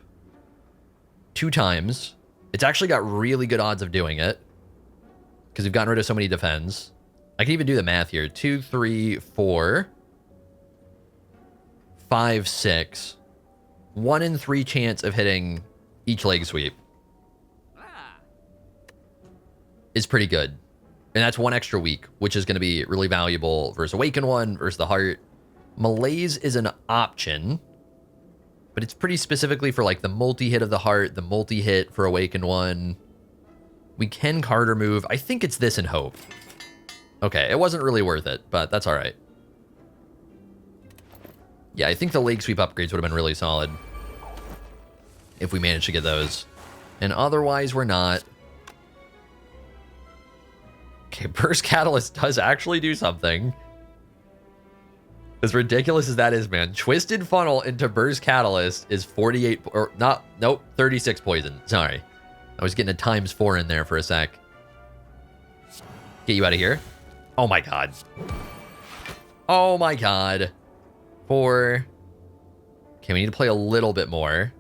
2 times. It's actually got really good odds of doing it. Because we've gotten rid of so many defends. I can even do the math here. 2, 3, 4, 5, 6. 1 in 3 chance of hitting each leg sweep. Is pretty good. And that's 1 extra week, which is going to be really valuable versus Awaken 1, versus the Heart. Malaise is an option. But it's pretty specifically for like the multi-hit of the Heart, the multi-hit for Awaken 1. We can card remove. I think it's this in Hope. Okay, it wasn't really worth it, but that's all right. Yeah, I think the leg sweep upgrades would have been really solid if we managed to get those. And otherwise, we're not. Okay, Burst Catalyst does actually do something. As ridiculous as that is, man. Twisted Funnel into Burst Catalyst is 48, or not, nope, 36 poison. Sorry. I was getting a ×4 in there for a sec. Get you out of here. Oh my god. Oh my god. 4. Okay, we need to play a little bit more.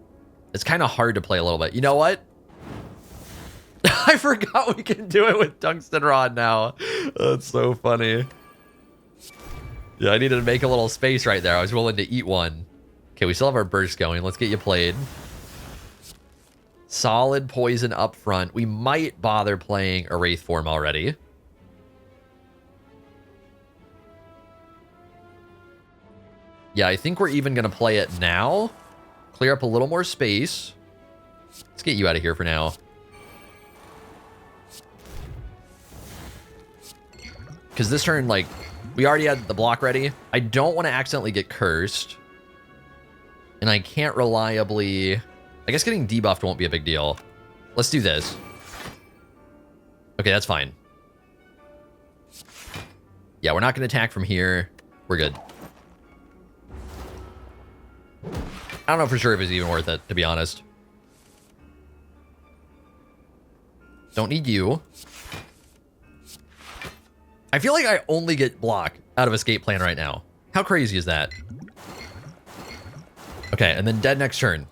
It's kind of hard to play a little bit. You know what? I forgot we can do it with Tungsten Rod now. That's so funny. Yeah, I needed to make a little space right there. I was willing to eat one. Okay, we still have our burst going. Let's get you played. Solid poison up front. We might bother playing a Wraith form already. Yeah, I think we're even going to play it now. Clear up a little more space. Let's get you out of here for now. Because this turn, like, we already had the block ready. I don't want to accidentally get cursed. And I can't reliably... I guess getting debuffed won't be a big deal. Let's do this. Okay, that's fine. Yeah, we're not going to attack from here. We're good. I don't know for sure if it's even worth it, to be honest. Don't need you. I feel like I only get block out of Escape Plan right now. How crazy is that? Okay, and then dead next turn.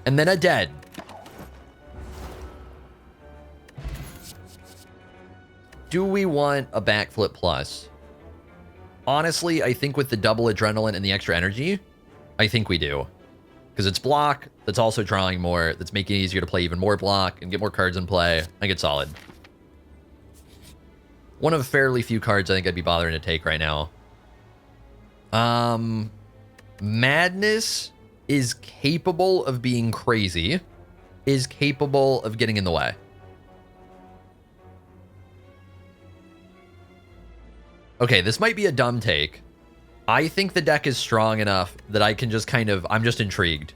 And then a dead. Do we want a backflip plus? Honestly, I think with the double adrenaline and the extra energy, I think we do. Because it's block, that's also drawing more, that's making it easier to play even more block and get more cards in play. I think it's solid. One of fairly few cards I think I'd be bothering to take right now. Madness is capable of being crazy, is capable of getting in the way. Okay, this might be a dumb take. I think the deck is strong enough that I can just kind of... I'm just intrigued.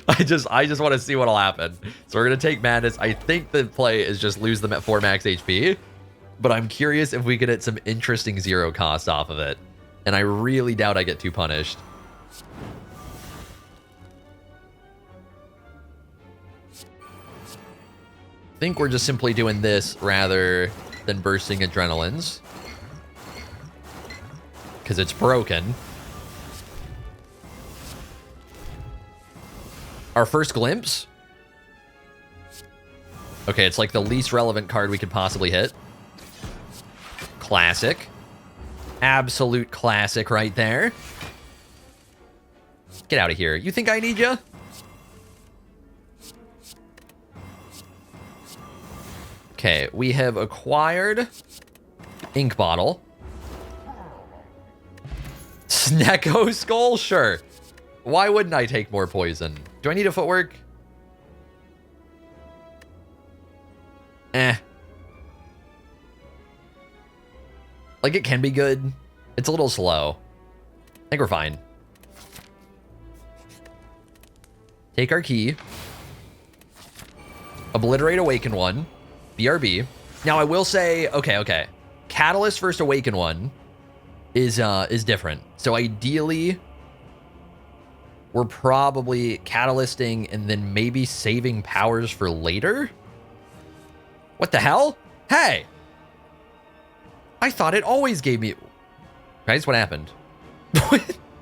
I just want to see what'll happen. So we're going to take Madness. I think the play is just lose them at 4 max HP. But I'm curious if we can get some interesting zero cost off of it. And I really doubt I get too punished. I think we're just simply doing this rather than bursting adrenalines. Because it's broken. Our first glimpse? Okay, it's like the least relevant card we could possibly hit. Classic. Absolute classic right there. Get out of here. You think I need you? Okay, we have acquired Ink Bottle. Snecko Skull? Sure. Why wouldn't I take more poison? Do I need a footwork? Like, it can be good. It's a little slow. I think we're fine. Take our key. Obliterate Awaken one. BRB. Now, I will say, okay. Catalyst first Awaken one is different. So ideally, we're probably catalysting and then maybe saving powers for later. What the hell? Hey! I thought it always gave me... Guys, what happened?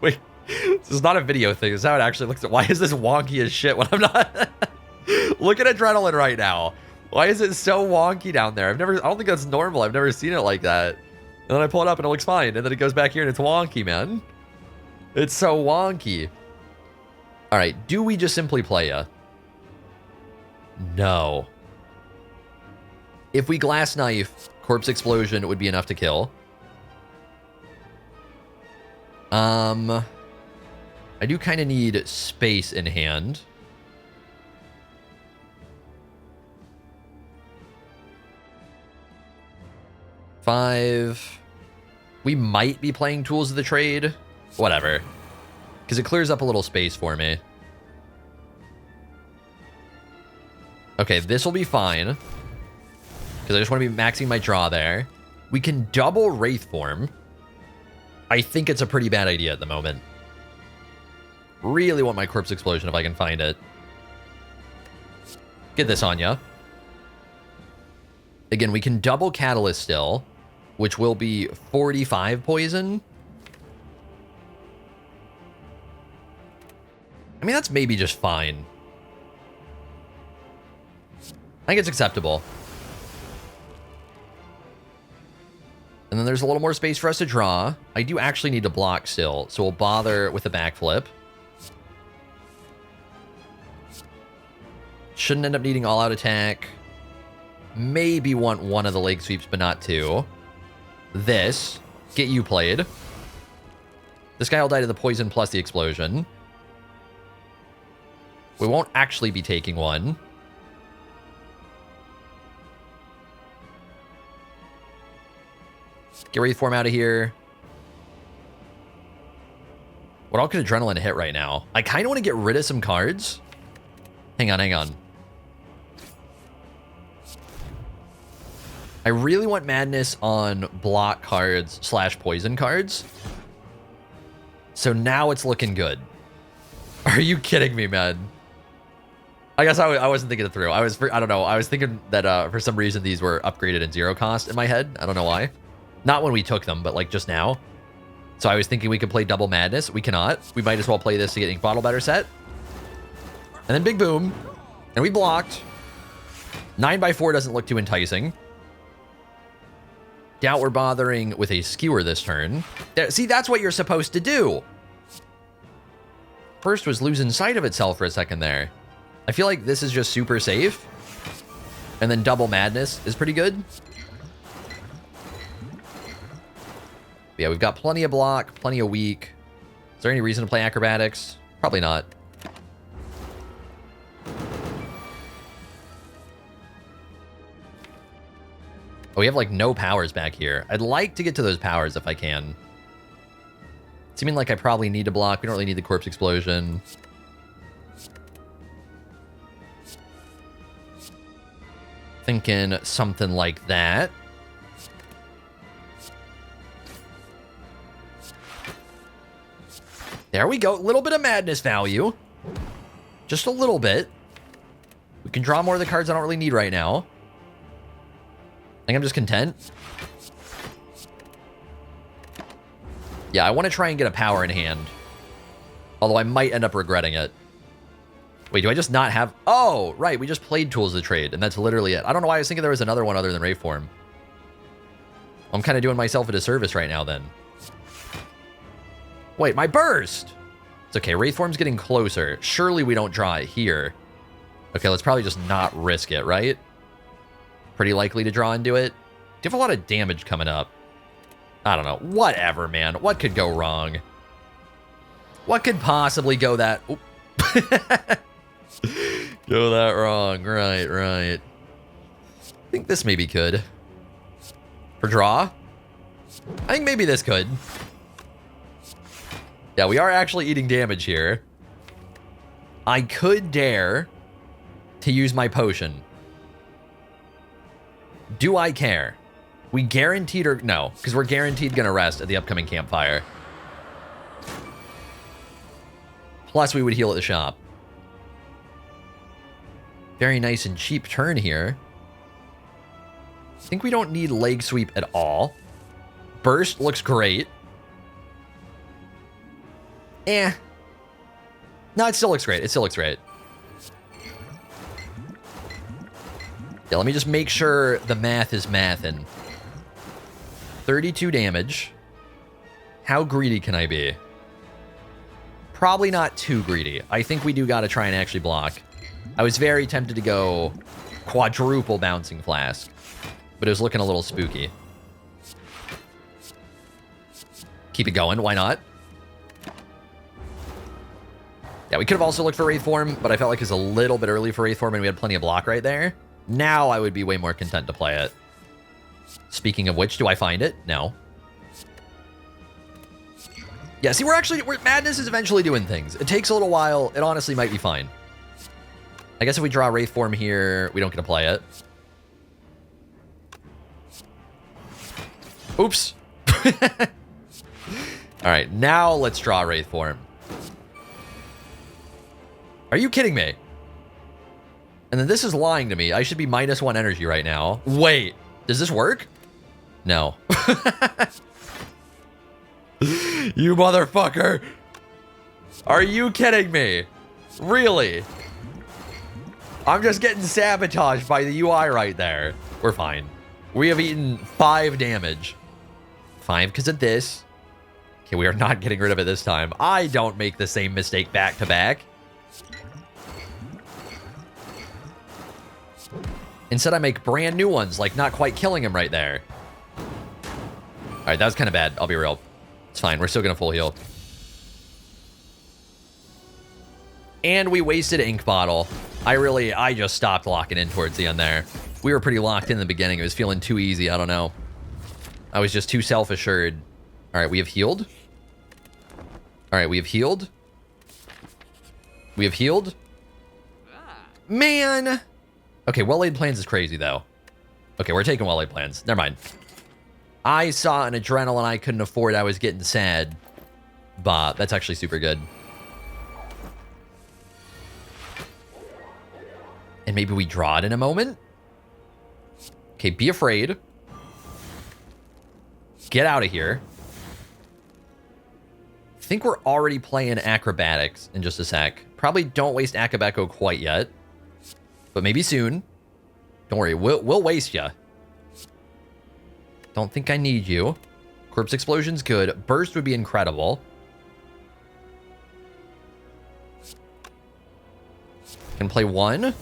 Wait, this is not a video thing. This is how it actually looks. Why is this wonky as shit when I'm not... Look at Adrenaline right now. Why is it so wonky down there? I don't think that's normal. I've never seen it like that. And then I pull it up and it looks fine. And then it goes back here and it's wonky, man. It's so wonky. All right, do we just simply play ya? No. If we Glass Knife, Corpse Explosion would be enough to kill. I do kind of need space in hand. Five. We might be playing Tools of the Trade. Whatever. Because it clears up a little space for me. Okay, this will be fine. because I just want to be maxing my draw there. We can double Wraith form. I think it's a pretty bad idea at the moment. Really want my Corpse Explosion if I can find it. Get this on ya. Again, we can double Catalyst still, which will be 45 poison. I mean, that's maybe just fine. I think it's acceptable. And then there's a little more space for us to draw. I do actually need to block still, so we'll bother with a backflip. Shouldn't end up needing all-out attack. Maybe want one of the leg sweeps, but not two. This. Get you played. This guy will die to the poison plus the explosion. We won't actually be taking one. Get Wraith form out of here. What all could Adrenaline hit right now? I kind of want to get rid of some cards. Hang on, hang on. I really want Madness on block cards / poison cards. So now it's looking good. Are you kidding me, man? I guess I wasn't thinking it through. I don't know. I was thinking that for some reason these were upgraded in 0 cost in my head. I don't know why. Not when we took them, but like just now. So I was thinking we could play double Madness. We cannot. We might as well play this to get Ink Bottle better set. And then big boom. And we blocked. 9x4 doesn't look too enticing. Doubt we're bothering with a Skewer this turn. See, that's what you're supposed to do. First was losing sight of itself for a second there. I feel like this is just super safe. And then double Madness is pretty good. Yeah, we've got plenty of block, plenty of weak. Is there any reason to play Acrobatics? Probably not. Oh, we have like no powers back here. I'd like to get to those powers if I can. Seeming like I probably need to block. We don't really need the Corpse Explosion. Thinking something like that. There we go. A little bit of Madness value. Just a little bit. We can draw more of the cards I don't really need right now. I think I'm just content. Yeah, I want to try and get a power in hand. Although I might end up regretting it. Wait, do I just not have... Oh, right. We just played Tools of the Trade, and that's literally it. I don't know why I was thinking there was another one other than Wraith form. I'm kind of doing myself a disservice right now, then. Wait, my burst! It's okay. Wraith form's getting closer. Surely we don't draw it here. Okay, let's probably just not risk it, right? Pretty likely to draw into it. Do you have a lot of damage coming up? I don't know. Whatever, man. What could go wrong? What could possibly go that... Go that wrong. Right, right. I think this maybe could. For draw? I think maybe this could. Yeah, we are actually eating damage here. I could dare to use my potion. Do I care? We guaranteed or... No, because we're guaranteed going to rest at the upcoming campfire. Plus, we would heal at the shop. Very nice and cheap turn here. I think we don't need leg sweep at all. Burst looks great. Eh. No, it still looks great. It still looks great. Yeah, let me just make sure the math is mathin'. 32 damage. How greedy can I be? Probably not too greedy. I think we do got to try and actually block. I was very tempted to go quadruple Bouncing Flask, but it was looking a little spooky. Keep it going. Why not? Yeah, we could have also looked for Wraith form, but I felt like it's a little bit early for Wraith form, and we had plenty of block right there. Now I would be way more content to play it. Speaking of which, do I find it? No. Yeah, see, Madness is eventually doing things. It takes a little while. It honestly might be fine. I guess if we draw Wraith form here, we don't get to play it. Oops. All right, now let's draw Wraith form. Are you kidding me? And then this is lying to me. I should be -1 energy right now. Wait, does this work? No. You motherfucker. Are you kidding me? Really? I'm just getting sabotaged by the UI right there. We're fine. We have eaten 5 damage. 5 because of this. Okay, we are not getting rid of it this time. I don't make the same mistake back to back. Instead, I make brand new ones, like not quite killing him right there. All right, that was kind of bad. I'll be real. It's fine. We're still going to full heal. And we wasted Ink Bottle. I just stopped locking in towards the end there. We were pretty locked in the beginning. It was feeling too easy. I don't know. I was just too self-assured. All right, we have healed. All right, we have healed. We have healed. Man. Okay, well-laid plans is crazy, though. Okay, we're taking well-laid plans. Never mind. I saw an adrenaline I couldn't afford. I was getting sad. But that's actually super good. And maybe we draw it in a moment. Okay, be afraid. Get out of here. I think we're already playing acrobatics in just a sec. Probably don't waste Akabeko quite yet. But maybe soon. Don't worry, we'll waste ya. Don't think I need you. Corpse Explosion's good. Burst would be incredible. Can play 1.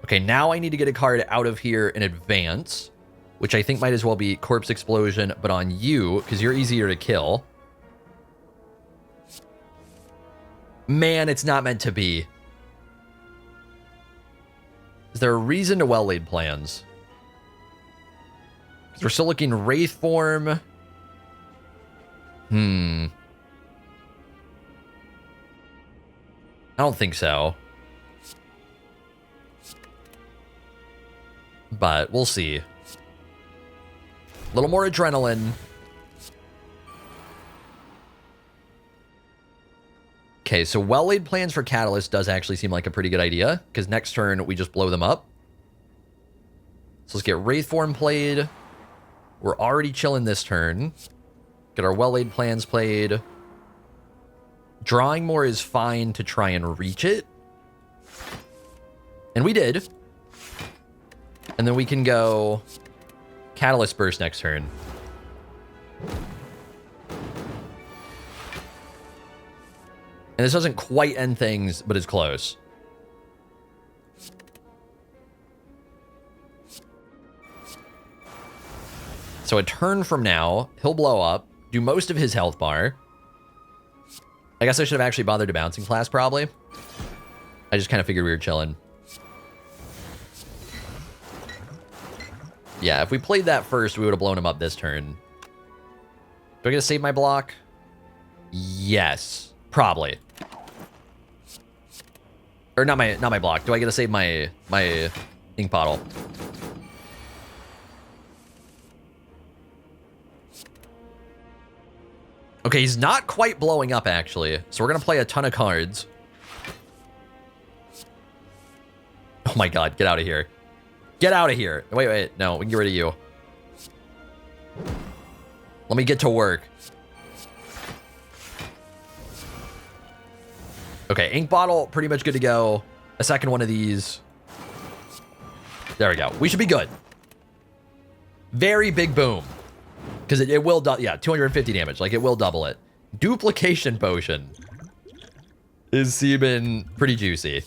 Okay, now I need to get a card out of here in advance, which I think might as well be Corpse Explosion, but on you, because you're easier to kill. Man, it's not meant to be. Is there a reason to well-laid plans? Because we're still looking Wraith form. I don't think so. But we'll see. A little more adrenaline. Okay, so well-laid plans for Catalyst does actually seem like a pretty good idea, because next turn we just blow them up. So let's get Wraith form played. We're already chilling this turn. Get our well-laid plans played. Drawing more is fine to try and reach it. And we did. And then we can go Catalyst Burst next turn. And this doesn't quite end things, but it's close. So a turn from now, he'll blow up, do most of his health bar. I guess I should have actually bothered to Bouncing Class, probably. I just kind of figured we were chilling. Yeah, if we played that first, we would have blown him up this turn. Do I get to save my block? Yes, probably. Or not my block. Do I get to save my ink bottle? Okay, he's not quite blowing up, actually. So we're going to play a ton of cards. Oh my god, get out of here. Get out of here. Wait. No, we can get rid of you. Let me get to work. Okay, ink bottle, pretty much good to go. A second one of these. There we go. We should be good. Very big boom. Because it will, yeah, 250 damage. Like, it will double it. Duplication Potion is seeming pretty juicy.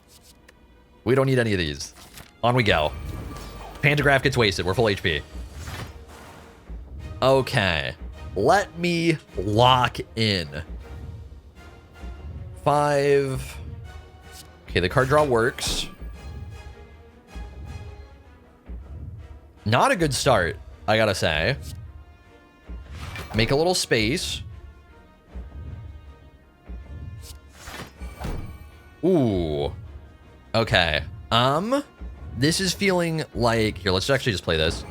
We don't need any of these. On we go. Pantograph gets wasted. We're full HP. Okay. Let me lock in. 5. Okay, the card draw works. Not a good start, I gotta say. Make a little space. Ooh. Okay. This is feeling like... Here, let's actually just play this.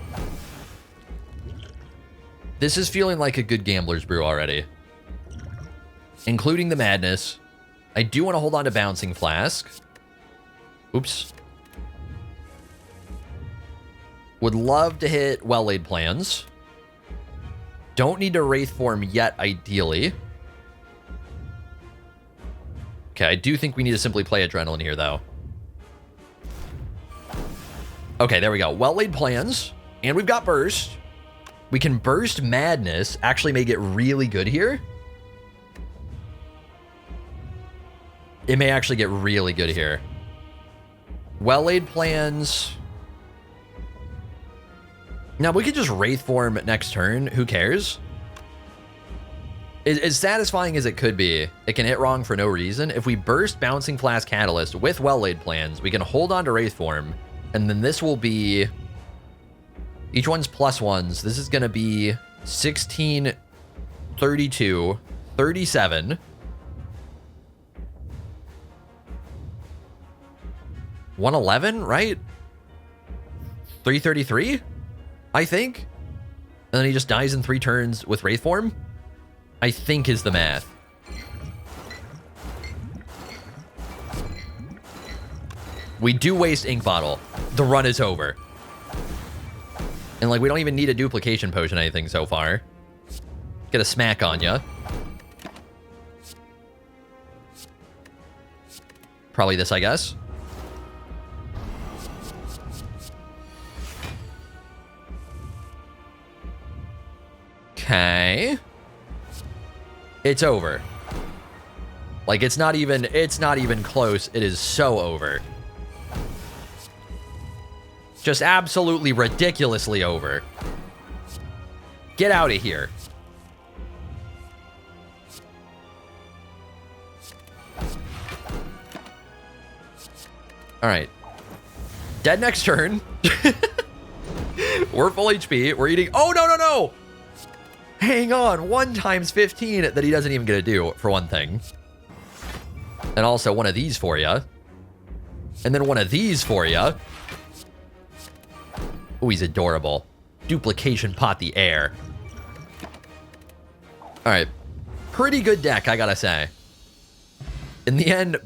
This is feeling like a good gambler's brew already. Including the madness. I do want to hold on to Bouncing Flask. Oops. Would love to hit Well-Laid Plans. Don't need to Wraith form yet, ideally. Okay, I do think we need to simply play Adrenaline here, though. Okay, there we go. Well-Laid Plans. And we've got Burst. We can Burst Madness. Actually make it really good here. It may actually get really good here. Well-Laid Plans. Now, we could just Wraith form next turn. Who cares? As satisfying as it could be, it can hit wrong for no reason. If we burst Bouncing Flask Catalyst with Well-Laid Plans, we can hold on to Wraith form. And then this will be... Each one's +1s. This is going to be 16, 32, 37... 111, right? 333, I think. And then he just dies in 3 turns with Wraith form, I think is the math. We do waste Ink Bottle. The run is over. And like, we don't even need a duplication potion or anything so far. Get a smack on ya. Probably this, I guess. Okay. It's over. Like, it's not even close. It is so over. Just absolutely ridiculously over. Get out of here. All right. Dead next turn. We're full HP. We're eating. Oh, no, no, no. Hang on, 1 times 15 that he doesn't even get to do, for one thing. And also one of these for you. And then one of these for you. Oh, he's adorable. Duplication Pot the Air. All right. Pretty good deck, I gotta say. In the end,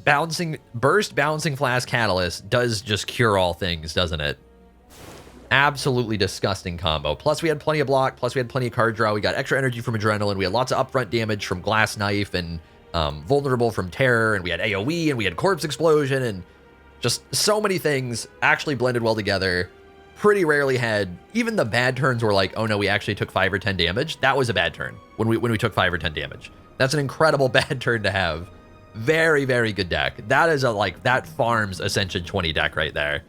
Burst Bouncing Flask Catalyst does just cure all things, doesn't it? Absolutely disgusting combo. Plus, we had plenty of block. Plus, we had plenty of card draw. We got extra energy from Adrenaline. We had lots of upfront damage from Glass Knife and Vulnerable from Terror. And we had AoE and we had Corpse Explosion and just so many things actually blended well together. Pretty rarely had, even the bad turns were like, oh no, we actually took 5 or 10 damage. That was a bad turn when we took 5 or 10 damage. That's an incredible bad turn to have. Very, very good deck. That is that farms Ascension 20 deck right there.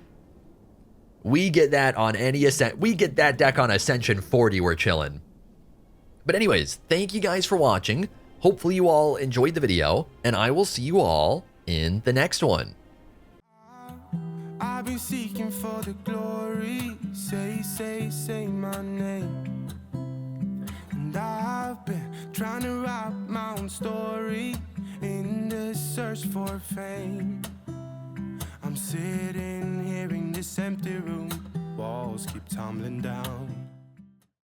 We get that on we get that deck on Ascension 40, we're chilling. But anyways, thank you guys for watching. Hopefully you all enjoyed the video, and I will see you all in the next one. I've been seeking for the glory. Say my name. And I've been trying to write my own story in the search for fame. I'm sitting here in this empty room, walls keep tumbling down.